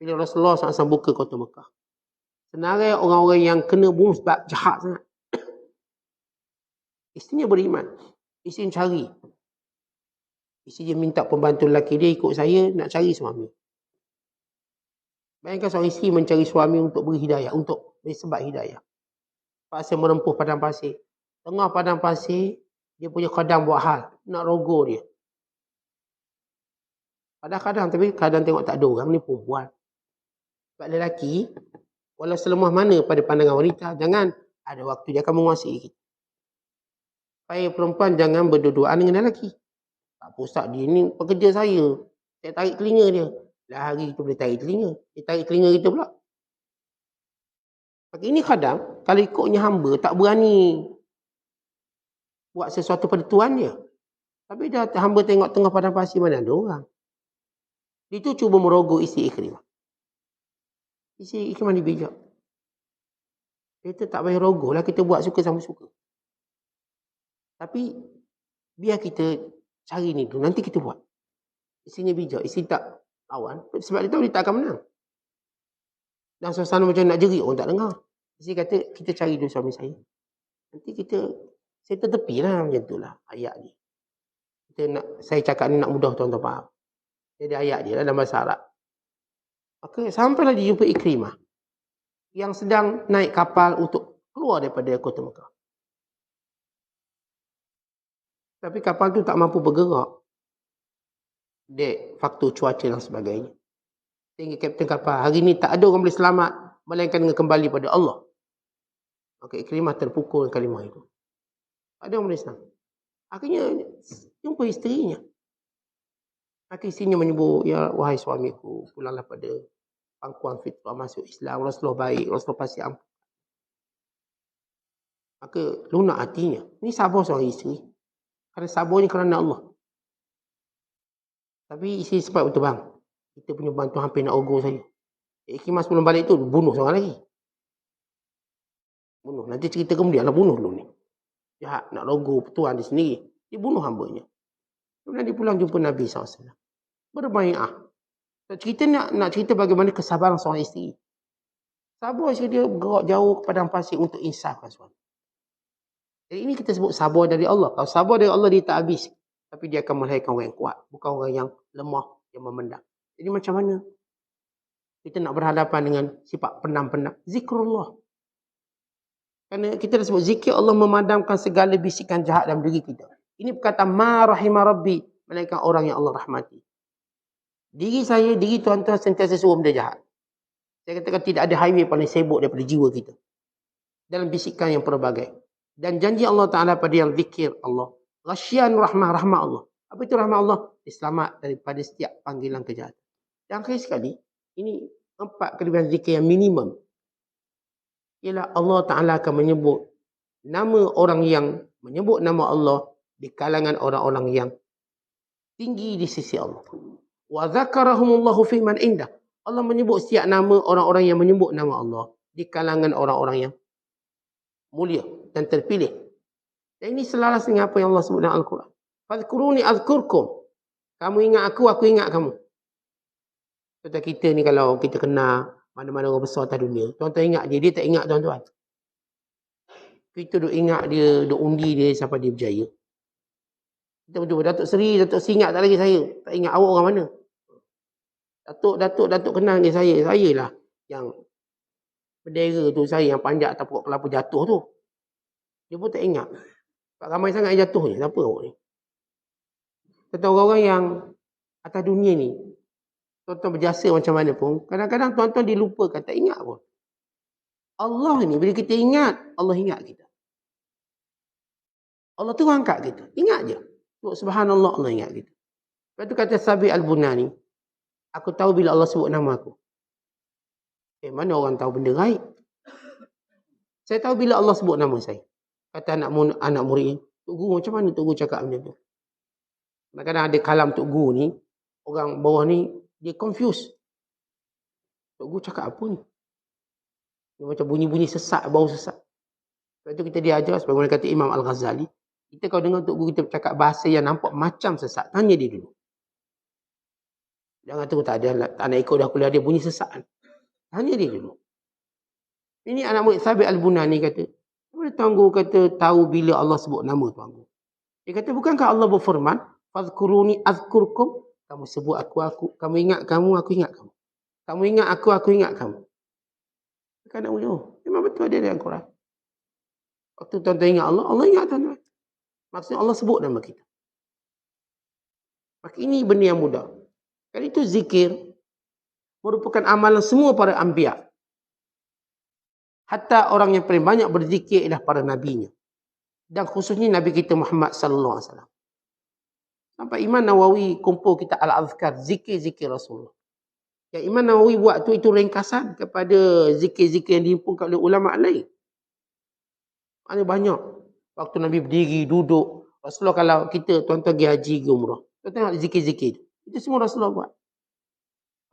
Bila Rasulullah SAW buka kota Mekah. Senarai orang-orang yang kena bunuh sebab jahat sangat. Isterinya beriman. Isteri cari. Isteri dia minta pembantu lelaki dia ikut saya nak cari suami. Bayangkan seorang isteri mencari suami untuk beri hidayah, untuk beri sebab hidayah. Paksa menempuh padang pasir. Tengah padang pasir, dia punya khadam buat hal, nak rogoh dia. Kadang-kadang, tapi kadang tengok tak ada orang ni perempuan. Sebab lelaki, walau selemah mana pada pandangan wanita, jangan ada waktu dia akan menguasai kita. Supaya perempuan jangan berduaan dengan lelaki. Tak pusat dia ni pekerja saya tarik telinga dia. Lah hari kita boleh tarik telinga. Dia tarik telinga kita pula. Maka ini kadang, kalau ikutnya hamba tak berani buat sesuatu pada Tuhan dia. Tapi dah hamba tengok tengah padang pasir mana ada orang. Dia tu cuba merogoh isi Ikrimah. Isi Ikrimah ni bijak. Kita tak payah rogoh lah, kita buat suka sama suka. Tapi biar kita cari ni dulu, nanti kita buat. Isinya bijak, isi tak awan. Sebab dia tahu dia tak akan menang. Dan suasana macam nak jerit, orang tak dengar. Isi kata, kita cari dulu suami saya. Nanti saya tertepi lah macam tu lah ayat ni. Saya cakap ni nak mudah tuan-tuan faham. Jadi ayat dia lah dalam bahasa Arab. Maka sampailah dia jumpa Ikrimah yang sedang naik kapal untuk keluar daripada kota Mekah. Tapi kapal tu tak mampu bergerak. Faktor cuaca dan sebagainya. Sehingga kapten kapal, hari ni tak ada orang boleh selamat melainkan dengan kembali pada Allah. Maka Ikrimah terpukul kalimah itu. Tak ada orang boleh selamat. Akhirnya jumpa isterinya. Maka isterinya menyebut, ya wahai suamiku, pulanglah pada pangkuan fitrah masuk Islam. Rasulullah baik, Rasulullah pasti ampun. Maka lunak hatinya. Ini sabar seorang isteri. Kerana sabarnya kerana Allah. Tapi isteri sempat betul bang. Kita punya bantu hampir nak ogoh saya. Ikrimah sebelum balik tu bunuh seorang lagi. Bunuh. Nanti cerita kemudian lah bunuh dulu ni. Jahat nak logo Tuhan di sendiri. Dia bunuh hambanya. Kemudian dia pulang jumpa Nabi SAW. Berbai'ah. Cerita nak cerita bagaimana kesabaran seorang isteri. Sabar dia bergerak jauh ke padang pasir untuk insafkan suami. Jadi ini kita sebut sabar dari Allah. Kalau sabar dari Allah dia tak habis. Tapi dia akan melahirkan orang yang kuat. Bukan orang yang lemah, yang memendam. Jadi macam mana kita nak berhadapan dengan sifat pendam-pendam? Zikrullah. Kerana kita dah sebut zikir Allah memadamkan segala bisikan jahat dalam diri kita. Ini perkataan ma rahimah rabbi. Melainkan orang yang Allah rahmati. Diri saya, diri tuan-tuan sentiasa suruh benda jahat. Saya katakan tidak ada highway paling sibuk daripada jiwa kita. Dalam bisikan yang pelbagai. Dan janji Allah Ta'ala pada yang zikir Allah. Ghasyian rahmah Allah. Apa itu rahmah Allah? Selamat daripada setiap panggilan kejahatan. Dan akhir sekali, ini 4 kelebihan zikir yang minimum. Ialah Allah Ta'ala akan menyebut nama orang yang menyebut nama Allah di kalangan orang-orang yang tinggi di sisi Allah. Wa zakarahumullahu fi man indah. Allah menyebut setiap nama orang-orang yang menyebut nama Allah di kalangan orang-orang yang mulia dan terpilih. Dan ini selaras dengan apa yang Allah sebut dalam Al-Quran. Fadhkuruni azkurkum. Kamu ingat aku ingat kamu. Contoh kita ni kalau kita kenal mana-mana orang besar atas dunia, tuan-tuan ingat dia tak ingat tuan-tuan. Kita duk ingat dia, duk undi dia sampai dia berjaya. Kita berjumpa Datuk Seri ingat tak lagi saya. Tak ingat awak orang mana. Datuk kenal dengan saya. Saya lah yang bendera tu saya yang panjat atas pokok kelapa jatuh tu. Dia pun tak ingat. Ramai sangat yang jatuh ni. Siapa awak ni? Tentang orang-orang yang atas dunia ni, tuan-tuan berjasa macam mana pun, kadang-kadang tuan-tuan dilupakan, tak ingat pun. Allah ni, bila kita ingat, Allah ingat kita. Allah tu angkat kita. Ingat je. Subhanallah, Allah ingat kita. Lepas tu kata Sabi Al-Bunani, aku tahu bila Allah sebut nama aku. Mana orang tahu benda gaib? Saya tahu bila Allah sebut nama saya. Kata anak murid, Tok Guru macam mana Tok Guru cakap macam tu? Kadang-kadang ada kalam Tok Guru ni, orang bawah ni, dia confused. Tok Guru cakap apa ni? Dia macam bunyi-bunyi sesak, bau sesak. Lepas tu kita diajar, sebagaimana kata Imam Al-Ghazali, kita kalau dengar Tok Guru kita bercakap bahasa yang nampak macam sesak, tanya dia dulu. Jangan tunggu tak nak ikut dah kuliah dia, bunyi sesak. Tanya dia dulu. Ini anak murid Sabit Al-Bunani kata, mana Tuan Guru kata tahu bila Allah sebut nama Tuan Guru? Dia kata, bukankah Allah berfirman, fadhkuruni azkurkum, kamu sebut aku, kamu ingat kamu, aku ingat kamu. Kamu ingat aku ingat kamu. Kan nak mulut. Memang betul ada dalam Quran. Waktu tuan-tuan ingat Allah, Allah ingat tuan-tuan. Maksudnya Allah sebut nama kita. Maka ini benda yang mudah. Kan itu zikir merupakan amalan semua para anbiya. Hatta orang yang paling banyak berzikir ialah para nabinya. Dan khususnya Nabi kita Muhammad sallallahu alaihi wasallam. Sampai Imam Nawawi kumpul kita al-azkar, zikir-zikir Rasulullah. Yang Imam Nawawi buat tu itu ringkasan kepada zikir-zikir yang dihimpunkan oleh ulama lain. Ada banyak. Waktu Nabi berdiri, duduk. Rasulullah kalau kita tuan-tuan pergi haji ke umrah. Kita tengok zikir-zikir. Itu semua Rasulullah buat.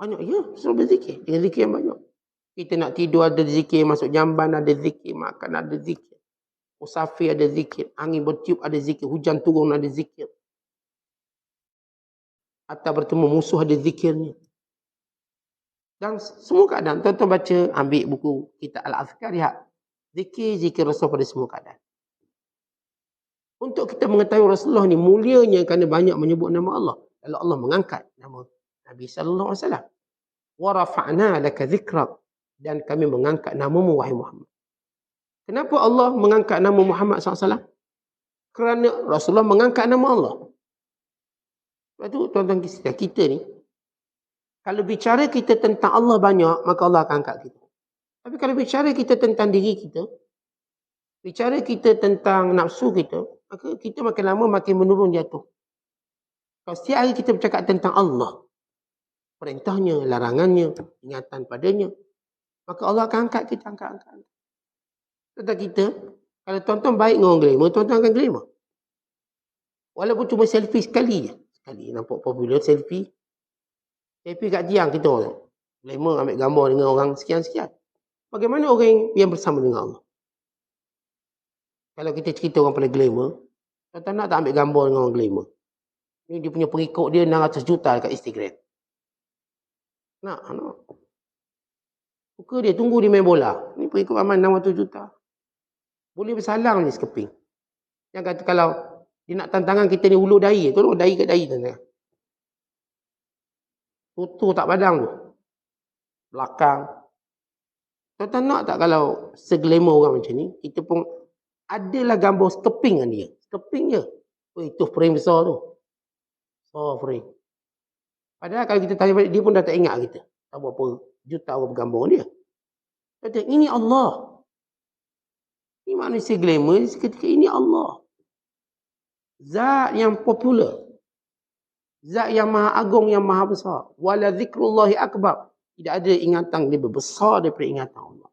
Banyak ya, Rasulullah berzikir. Dengan zikir yang banyak. Kita nak tidur ada zikir, masuk jamban ada zikir, makan ada zikir. Musafir ada zikir, angin bertiup ada zikir, hujan turun ada zikir. Atau bertemu musuh ada zikirnya. Dan semua keadaan, tuan-tuan baca, ambil buku kita Al-Azkar, lihat. Zikir-zikir Rasul pada semua keadaan. Untuk kita mengetahui Rasulullah ni mulianya kerana banyak menyebut nama Allah. Lalu Allah mengangkat nama Nabi sallallahu alaihi wasallam. Wa rafa'na laka dzikrak, dan kami mengangkat namamu wahai Muhammad. Kenapa Allah mengangkat nama Muhammad SAW? Kerana Rasulullah mengangkat nama Allah. Sebab tu tuan-tuan kita ni, kalau bicara kita tentang Allah banyak, maka Allah akan angkat kita. Tapi kalau bicara kita tentang diri kita, bicara kita tentang nafsu kita, maka kita makin lama makin menurun jatuh. Kalau setiap hari kita bercakap tentang Allah, perintahnya, larangannya, ingatan padanya, maka Allah akan angkat kita, angkat. Tentang kita, kalau tuan-tuan baik dengan orang glamour, tuan-tuan akan glamour. Walaupun cuma selfie sekali je. Sekali nampak popular selfie. Selfie kat tiang kita orang. Glamour ambil gambar dengan orang sekian-sekian. Bagaimana orang yang bersama dengan Allah? Kalau kita cerita orang paling glamour, tuan-tuan nak tak ambil gambar dengan orang glamour? Ni dia punya pengikut dia 600 juta dekat Instagram. Nak. Suka dia, tunggu dia main bola. Ni pengikut ramai 600 juta. Boleh bersalang ni sekeping. Yang kata kalau dia nak tantangan kita ni ulur dahi. Tolong dahi kat dahi tantangan. Tutur tak padang tu. Belakang. Tuan-tuan nak tak kalau seglamour orang macam ni, kita pun adalah gambar sekeping dengan dia. Sekeping je. Oh, itu frame besar tu. Oh, frame. Padahal kalau kita tanya balik, dia pun dah tak ingat kita. Tak berapa juta orang bergambar dengan dia. Kata, ini Allah. Ini manusia glamour, ketika ini Allah. Zat yang popular. Zat yang maha agung, yang maha besar. Wala zikrullahi akbar. Tidak ada ingatan lebih besar daripada ingatan Allah.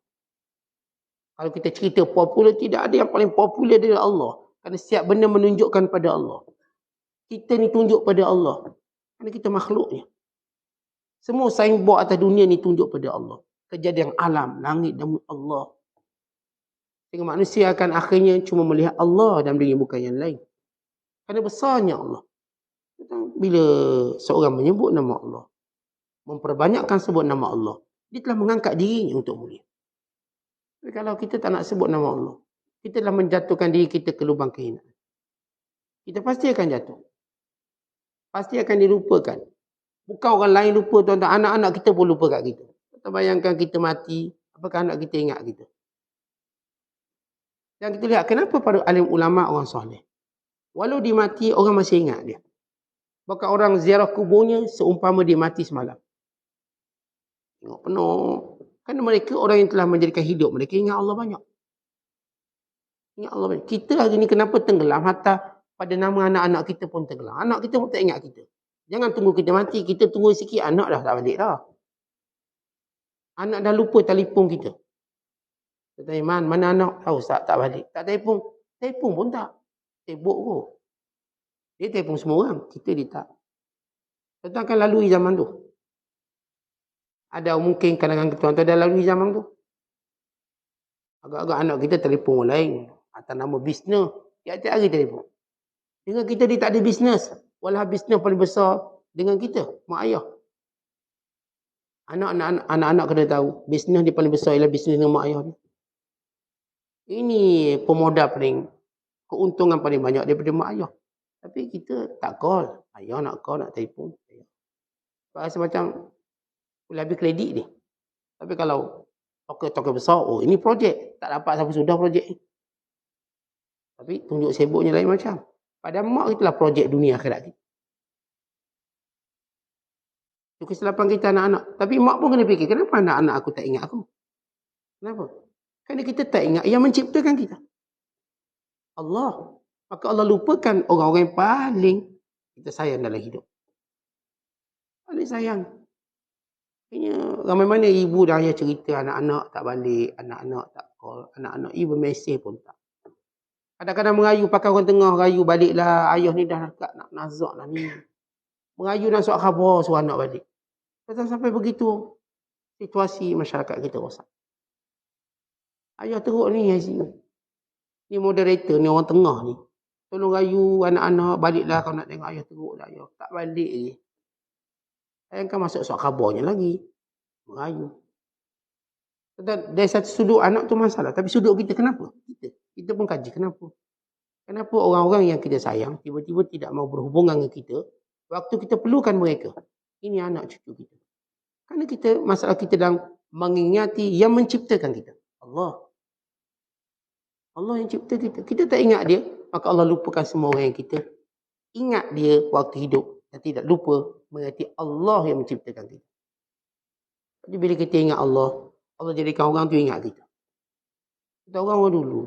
Kalau kita cerita popular, tidak ada yang paling popular dari Allah. Kerana setiap benda menunjukkan pada Allah. Kita ni tunjuk pada Allah. Kerana kita makhluknya. Semua signboard atas dunia ni tunjuk pada Allah. Kejadian alam, langit dan Allah. Sehingga manusia akan akhirnya cuma melihat Allah dalam diri, bukan yang lain. Kerana besarnya Allah. Bila seorang menyebut nama Allah, memperbanyakkan sebut nama Allah, dia telah mengangkat dirinya untuk mulia. Tapi kalau kita tak nak sebut nama Allah, kita telah menjatuhkan diri kita ke lubang kehinaan. Kita pasti akan jatuh. Pasti akan dilupakan. Bukan orang lain lupa, tuan-tuan. Anak-anak kita pun lupa kat kita. Kita bayangkan kita mati, apakah anak kita ingat kita? Dan kita lihat kenapa para alim ulama orang soleh. Walau dia mati, orang masih ingat dia. Bahkan orang ziarah kuburnya seumpama dia mati semalam. Tengok penuh. Kerana mereka orang yang telah menjadikan hidup mereka ingat Allah banyak. Ingat Allah banyak. Kita hari ni kenapa tenggelam? Hatta pada nama anak-anak kita pun tenggelam. Anak kita pun tak ingat kita. Jangan tunggu kita mati. Kita tunggu sikit, anak dah tak balik dah. Anak dah lupa telefon kita. Kata Iman, mana anak? Tahu tak balik. Tak telefon. Telefon pun tak. Sibuk kot. Dia telefon semua orang. Kita dia tak. Kita akan lalui zaman tu. Ada mungkin kalangan tuan-tuan dah lalui zaman tu. Agak-agak anak kita telefon orang lain. Atas nama bisnes. Tiap-tiap hari telefon. Dengan kita dia tak ada bisnes. Walau bisnes paling besar dengan kita. Mak ayah. Anak-anak kena tahu. Bisnes dia paling besar ialah bisnes dengan mak ayah dia. Ini pemodal paling, keuntungan paling banyak daripada mak ayah. Tapi kita tak call. Ayah nak call, nak telefon. Rasa macam lebih kredit ni. Tapi kalau tokoh-tokoh besar, oh ini projek. Tak dapat sampai sudah projek ni. Tapi tunjuk sibuknya lain macam. Pada mak itulah projek dunia akhirat kita. Itu kesilapan kita anak-anak. Tapi mak pun kena fikir, kenapa anak-anak aku tak ingat aku? Kenapa? Kerana kita tak ingat yang menciptakan kita. Allah. Maka Allah lupakan orang-orang yang paling kita sayang dalam hidup. Paling sayang. Ramai mana ibu dan ayah cerita anak-anak tak balik, anak-anak tak call, anak-anak even mesej pun tak. Kadang-kadang merayu pakai orang tengah, rayu baliklah, ayah ni dah dekat nak nazak lah ni. Merayu dan suat khabar suruh anak balik. Sampai begitu situasi masyarakat kita rosak. Ayah teruk ni ICU. Ni moderator ni orang tengah ni. Tolong rayu anak-anak baliklah kalau nak tengok ayah teruk dah ayah. Tak balik lagi. Sayangkan masuk suat khabarnya lagi. Merayu. Dari satu sudut anak tu masalah. Tapi sudut kita kenapa? Kita pun kaji kenapa. Kenapa orang-orang yang kita sayang tiba-tiba tidak mau berhubungan dengan kita waktu kita perlukan mereka. Ini anak cucu kita. Kerana masalah kita dalam mengingati yang menciptakan kita. Allah. Allah yang cipta kita. Kita tak ingat dia, maka Allah lupakan semua orang yang kita ingat dia waktu hidup dan tidak lupa mengingati Allah yang menciptakan kita. Jadi bila kita ingat Allah, Allah jadikan orang tu ingat kita. Kita orang dulu.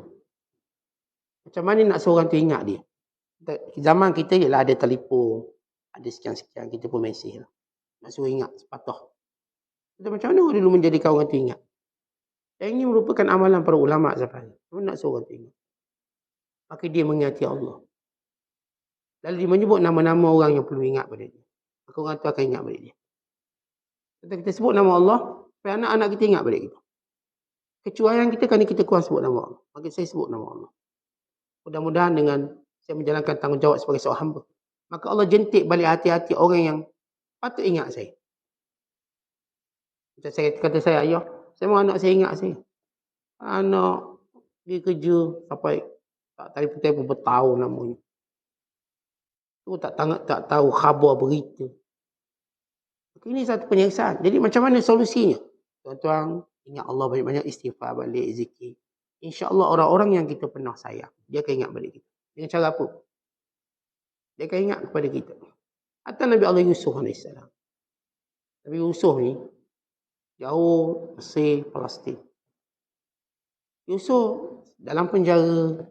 Macam mana nak seorang tu ingat dia? Zaman kita ialah ada telefon, ada sekian-sekian, kita pun mesej lah. Nak suruh ingat sepatah. Kita macam mana dulu menjadikan orang tu ingat? Dan ini merupakan amalan para ulama' zaman. Macam nak suruh orang tu ingat? Maka dia mengingati Allah. Lalu dia menyebut nama-nama orang yang perlu ingat pada dia. Maka orang tu akan ingat balik dia. Kita sebut nama Allah, supaya anak-anak kita ingat balik kita. Kecuaian kita kerana kita kurang sebut nama Allah. Maka saya sebut nama Allah. Mudah-mudahan dengan saya menjalankan tanggungjawab sebagai seorang hamba, maka Allah jentik balik hati-hati orang yang patut ingat saya. Macam saya kata saya, ayah, saya mahu anak saya ingat saya. Anak dia kerja sampai tak telefon bertahun namanya. Tu tak tahu khabar berita. Ini satu penyiksaan. Jadi macam mana solusinya? Tuan-tuan, ingat Allah banyak-banyak, istighfar balik, zikir. InsyaAllah orang-orang yang kita pernah sayang, dia akan ingat balik kita. Dengan cara apa? Dia akan ingat kepada kita. Atau Nabi Allah Yusuf AS. Nabi Yusuf ni, jauh Mesir, Palestin. Yusuf dalam penjara,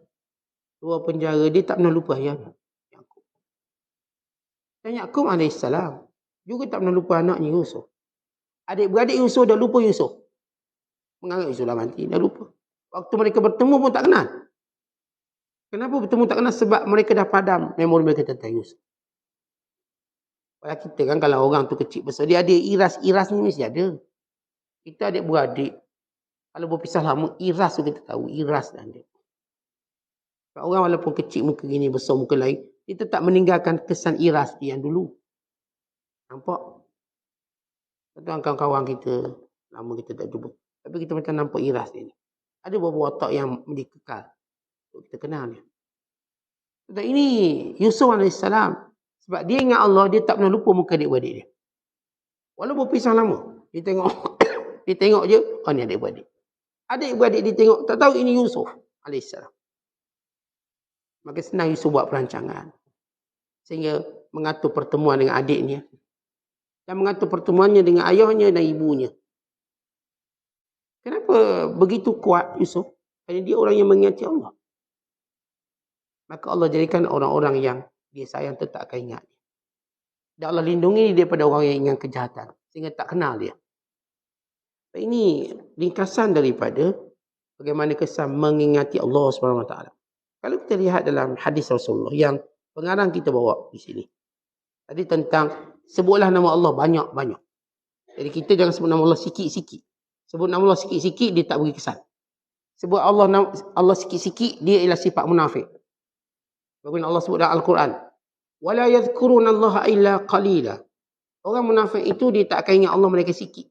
luar penjara, dia tak pernah lupa ayahnya. Yaqub. Dan Yaqub AS juga tak pernah lupa anaknya Yusuf. Adik-beradik Yusuf dah lupa Yusuf. Menganggap Yusuf dah mati, dah lupa. Waktu mereka bertemu pun tak kenal. Kenapa bertemu tak kenal? Sebab mereka dah padam memori mereka tentang Yusuf. Kalau kita kan, kalau orang tu kecil besar, dia ada iras ni mesti ada. Kita adik-beradik, kalau berpisah lama, iras tu kita tahu, iras dan dia. Kalau orang walaupun kecil muka gini, besar muka lain, dia tetap meninggalkan kesan iras dia yang dulu. Nampak? Tuan kawan-kawan kita, lama kita tak jumpa. Tapi kita macam nampak iras dia ni. Ada beberapa watak yang dikekal. Kita kenal dia. Dan ini Yusuf AS. Sebab dia ingat Allah, dia tak pernah lupa muka adik-beradik dia. Walaupun berpisah lama, dia tengok dia tengok je, oh ni adik-beradik. Adik-beradik dia tengok, tak tahu ini Yusuf AS. Maka senang Yusuf buat perancangan. Sehingga mengatur pertemuan dengan adiknya. Dan mengatur pertemuannya dengan ayahnya dan ibunya. Kenapa begitu kuat Yusuf? Kerana dia orang yang mengingati Allah. Maka Allah jadikan orang-orang yang dia sayang tetap akan ingat dia. Dan Allah lindungi dia daripada orang yang ingat kejahatan. Sehingga tak kenal dia. Ini ringkasan daripada bagaimana kesan mengingati Allah SWT. Kalau kita lihat dalam hadis Rasulullah yang pengarang kita bawa di sini. Tadi tentang sebutlah nama Allah banyak-banyak. Jadi kita jangan sebut nama Allah sikit-sikit. Sebut nama Allah sikit-sikit, dia tak beri kesan. Sebut Allah sikit-sikit, dia ialah sifat munafik. Bagaimana Allah sebut dalam Al-Quran. وَلَا يَذْكُرُونَ اللَّهَ إِلَّا قَلِيلًا. Orang munafik itu, dia tak akan ingat Allah mereka sikit.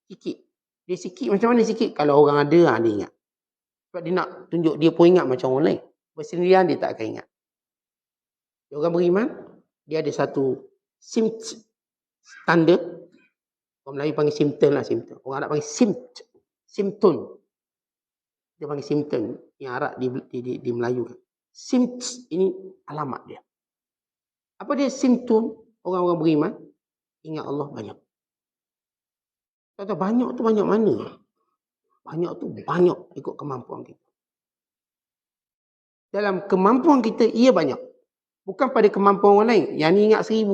Sikit. Dia sikit, macam mana sikit? Kalau orang ada, dia ingat. Sebab dia nak tunjuk, dia pun ingat macam orang lain. Bersendirian, dia tak akan ingat. Orang beriman, dia ada satu tanda. Orang Melayu panggil simptom lah, simptom. Orang Arab panggil simptom. Dia panggil simptom. Yang Arab di Melayu kan. Ini alamat dia. Apa dia simptom orang-orang beriman? ingat Allah banyak. Kata banyak tu banyak mana? Banyak tu banyak ikut kemampuan kita. Dalam kemampuan kita, ia banyak. Bukan pada kemampuan orang lain. Yang ni ingat 1000.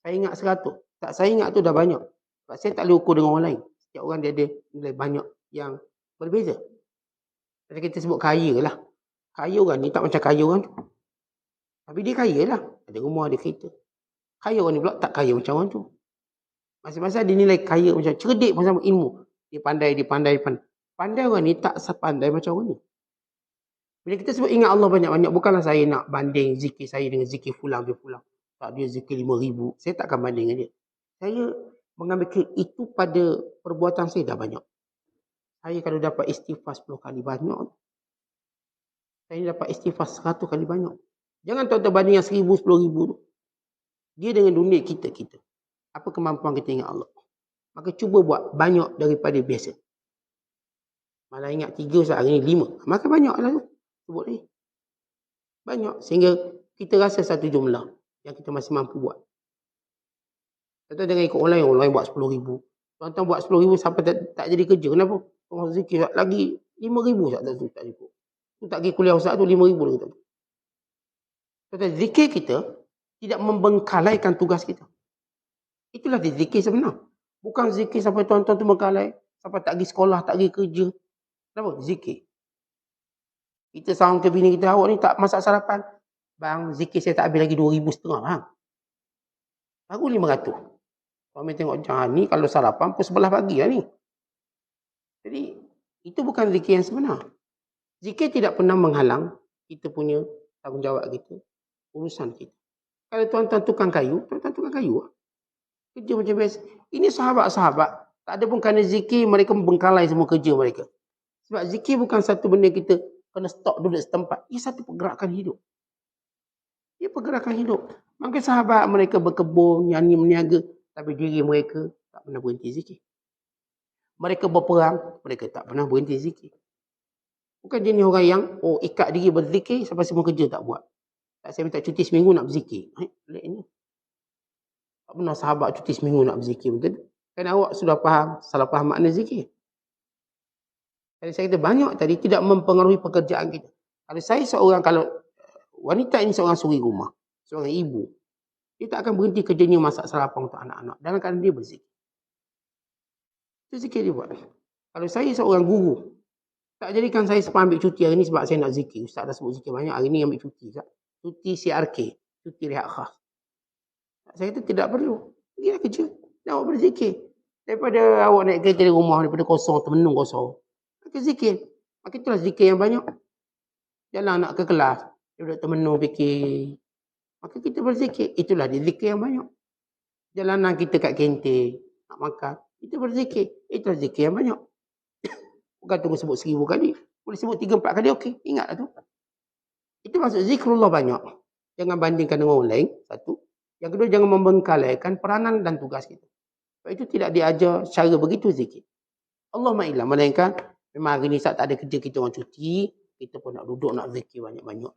Saya ingat 100. Tak, saya ingat tu dah banyak. Sebab saya tak boleh ukur dengan orang lain. Setiap orang dia ada nilai banyak yang berbeza. Jadi kita sebut kaya lah. Kaya orang ni tak macam kaya orang tu. Tapi dia kaya lah. Ada rumah, ada kereta. Kaya orang ni pula tak kaya macam orang tu. Masing-masing ada nilai kaya macam cerdik macam ilmu. Dia pandai. Pandai orang ni tak sepandai macam orang ni. Bila kita sebut ingat Allah banyak-banyak, bukanlah saya nak banding zikir saya dengan zikir fulang bin fulang. Tak, dia zikir 5,000. Saya takkan banding dengan dia. Saya mengambil itu pada perbuatan saya dah banyak. Saya kalau dapat istighfar 10 kali banyak. Saya dapat istighfar 100 kali banyak. Jangan tuan-tuan banding yang 1,000, 10,000 tu. Dia dengan dunia kita. Apa kemampuan kita ingat Allah? Maka cuba buat banyak daripada biasa. Malah ingat 3 saat hari ni 5. Maka banyaklah tu. Sebut ni. Banyak. Sehingga kita rasa satu jumlah yang kita masih mampu buat. Tuan-tuan jangan ikut orang lain buat 10,000. Tuan-tuan buat 10,000 sampai tak jadi kerja. Kenapa? Orang zikir lagi 5,000 saat tu tak cukup. Tu tak pergi kuliah ustaz tu 5,000 lagi tak. Tuan-tuan, zikir kita tidak membengkalaikan tugas kita. Itulah zikir sebenar. Bukan zikir sampai tuan-tuan tu bengkalai. Sampai tak pergi sekolah, tak pergi kerja. Kenapa? Zikir. Kita sahang ke bini kita, awak ni tak masak sarapan. Bang, zikir saya tak habis lagi 2,500 bang. Baru 500. Suami tengok jangan ni kalau sarapan pun 11 pagi lah ni. Jadi, itu bukan zikir yang sebenar. Zikir tidak pernah menghalang kita punya tanggungjawab kita, urusan kita. Kalau tuan-tuan tukang kayu, tuan-tuan tukang kayu lah. Kerja macam biasa. Ini sahabat-sahabat. Tak ada pun kerana zikir mereka membengkalai semua kerja mereka. Sebab zikir bukan satu benda kita kena stop duduk setempat. Ia satu pergerakan hidup. Ia pergerakan hidup. Maka sahabat mereka berkebun, nyanyi, meniaga. Tapi diri mereka tak pernah berhenti zikir. Mereka berperang, mereka tak pernah berhenti zikir. Bukan jenis orang yang, ikat diri berzikir sampai semua kerja tak buat. Tak, saya minta cuti seminggu nak berzikir. Peliknya. Tak pernah sahabat cuti seminggu nak berzikir. Betul? Kan awak sudah faham, salah faham makna zikir. Jadi saya kata banyak tadi tidak mempengaruhi pekerjaan kita. Kalau wanita ini seorang suri rumah, seorang ibu, dia tak akan berhenti kerjanya masak sarapan untuk anak-anak. Dalam keadaan dia berzikir. Itu zikir dia buat. Kalau saya seorang guru, tak jadikan saya sempat ambil cuti hari ni sebab saya nak zikir. Ustaz dah sebut zikir banyak, hari ni ambil cuti. Cuti CRK, cuti rehat khas. Saya kata tidak perlu. Pergilah kerja. Dan awak berzikir. Daripada awak naik kereta dari rumah, daripada kosong, termenung kosong. Maka zikir. Maka itulah zikir yang banyak. Jalan nak ke kelas, duduk termenung fikir. Maka kita berzikir. Itulah dia zikir yang banyak. Jalanan kita kat kantin, nak makan. Kita berzikir. Itulah zikir yang banyak. Bukan tunggu sebut 1,000 kali. Boleh sebut 3-4 kali, okey. Ingatlah tu. Itu maksud zikrullah banyak. Jangan bandingkan dengan orang lain. Satu. Yang kedua, jangan membengkalaikan peranan dan tugas kita. Sebab itu tidak diajar cara begitu zikir. Allah ma'ilah. Melainkan, memang hari ni saat tak ada kerja, kita orang cuti. Kita pun nak duduk, nak zikir banyak-banyak.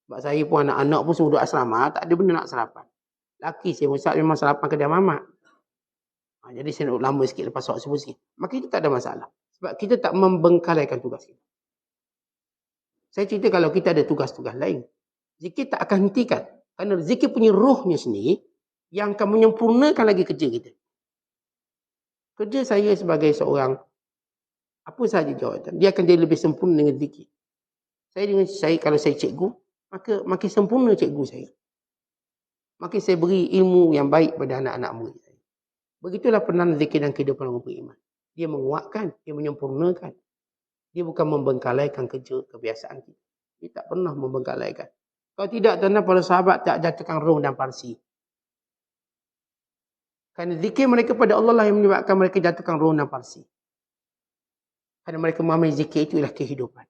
Sebab saya pun anak-anak pun semua duduk asrama. Tak ada benda nak sarapan. Laki saya Ustaz memang sarapan kedai mamak. Jadi saya nak lama sikit lepas solat subuh sikit. Maka itu tak ada masalah. Sebab kita tak membengkalaikan tugas kita. Saya cerita kalau kita ada tugas-tugas lain. Zikir tak akan hentikan. Kerana zikir punya rohnya sendiri yang akan menyempurnakan lagi kerja kita. Kerja saya sebagai seorang apa sahaja jawatan, dia akan jadi lebih sempurna dengan zikir. Kalau saya cikgu, maka makin sempurna cikgu saya. Makin saya beri ilmu yang baik pada anak-anak murid saya. Begitulah peranan zikir dan kehidupan orang beriman. Dia menguatkan, dia menyempurnakan. Dia bukan membengkalaikan kerja, kebiasaan kita. Dia tak pernah membengkalaikan. Kalau tidak, tuan-tuan para sahabat tak jatuhkan Rum dan Parsi. Kerana zikir mereka pada Allah lah yang menyebabkan mereka jatuhkan Rum dan Parsi. Kerana mereka memahami zikir itu ialah kehidupan.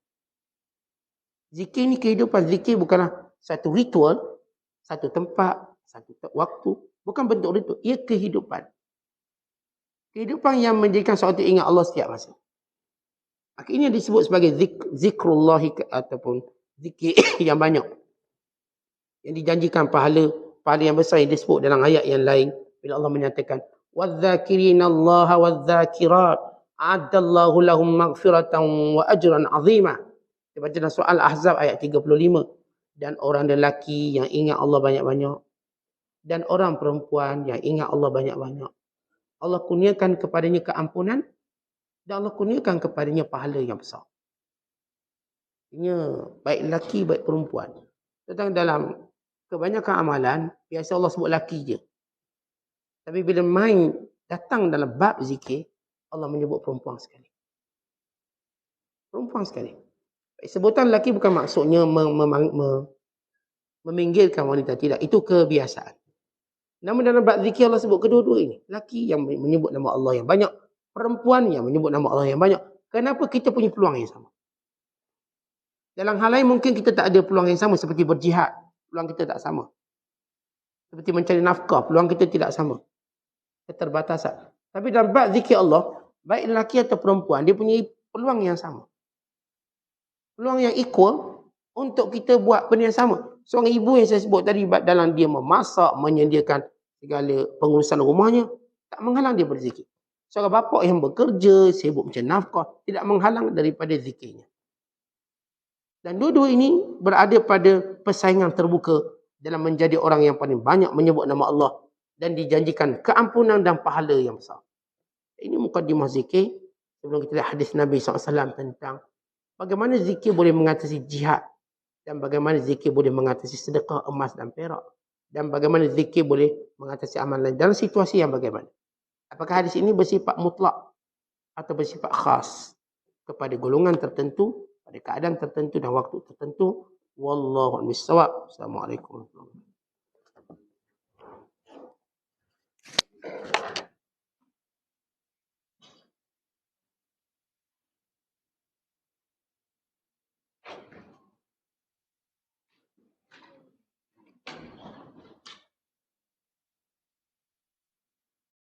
Zikir ni kehidupan. Zikir bukanlah satu ritual, satu tempat, satu waktu. Bukan bentuk ritual. Ia kehidupan. Kehidupan yang menjadikan seorang itu ingat Allah setiap masa. Maka ini yang disebut sebagai zikrullahi ataupun zikir yang banyak. Yang dijanjikan pahala yang besar yang disebut dalam ayat yang lain. Bila Allah menyatakan wadh-dhakirinallaha wadh-dhakirat a'addallahu lahum maghfiratan wa ajran 'azima. Dia baca dalam surah Al-Ahzab ayat 35. Dan orang lelaki yang ingat Allah banyak-banyak dan orang perempuan yang ingat Allah banyak-banyak, Allah kurniakan kepadanya keampunan dan Allah kurniakan kepadanya pahala yang besar. Ini baik lelaki baik perempuan. Tentang dalam kebanyakan amalan biasa Allah sebut lelaki je. Tapi bila main datang dalam bab zikir, Allah menyebut perempuan sekali. Perempuan sekali. Sebutan lelaki bukan maksudnya meminggirkan wanita, tidak. Itu kebiasaan. Namun dalam bab zikir Allah sebut kedua-dua ini. Lelaki yang menyebut nama Allah yang banyak, perempuan yang menyebut nama Allah yang banyak. Kenapa kita punya peluang yang sama? Dalam hal lain mungkin kita tak ada peluang yang sama seperti berjihad. Peluang kita tak sama. Seperti mencari nafkah, peluang kita tidak sama. Keterbatasan. Tapi dalam bab zikir Allah, baik lelaki atau perempuan, dia punya peluang yang sama. Peluang yang equal untuk kita buat benda yang sama. Seorang ibu yang saya sebut tadi, dalam dia memasak, menyediakan segala pengurusan rumahnya, tak menghalang dia berzikir. Seorang bapa yang bekerja, sibuk mencari nafkah, tidak menghalang daripada zikirnya. Dan dua-dua ini berada pada persaingan terbuka dalam menjadi orang yang paling banyak menyebut nama Allah dan dijanjikan keampunan dan pahala yang besar. Ini mukadimah zikir. Sebelum kita lihat hadis Nabi SAW tentang bagaimana zikir boleh mengatasi jihad dan bagaimana zikir boleh mengatasi sedekah emas dan perak dan bagaimana zikir boleh mengatasi amalan dalam situasi yang bagaimana. Apakah hadis ini bersifat mutlak atau bersifat khas kepada golongan tertentu, pada keadaan tertentu dan waktu tertentu? Wallahu a'lam bissawab. Assalamualaikum warahmatullahi wabarakatuh.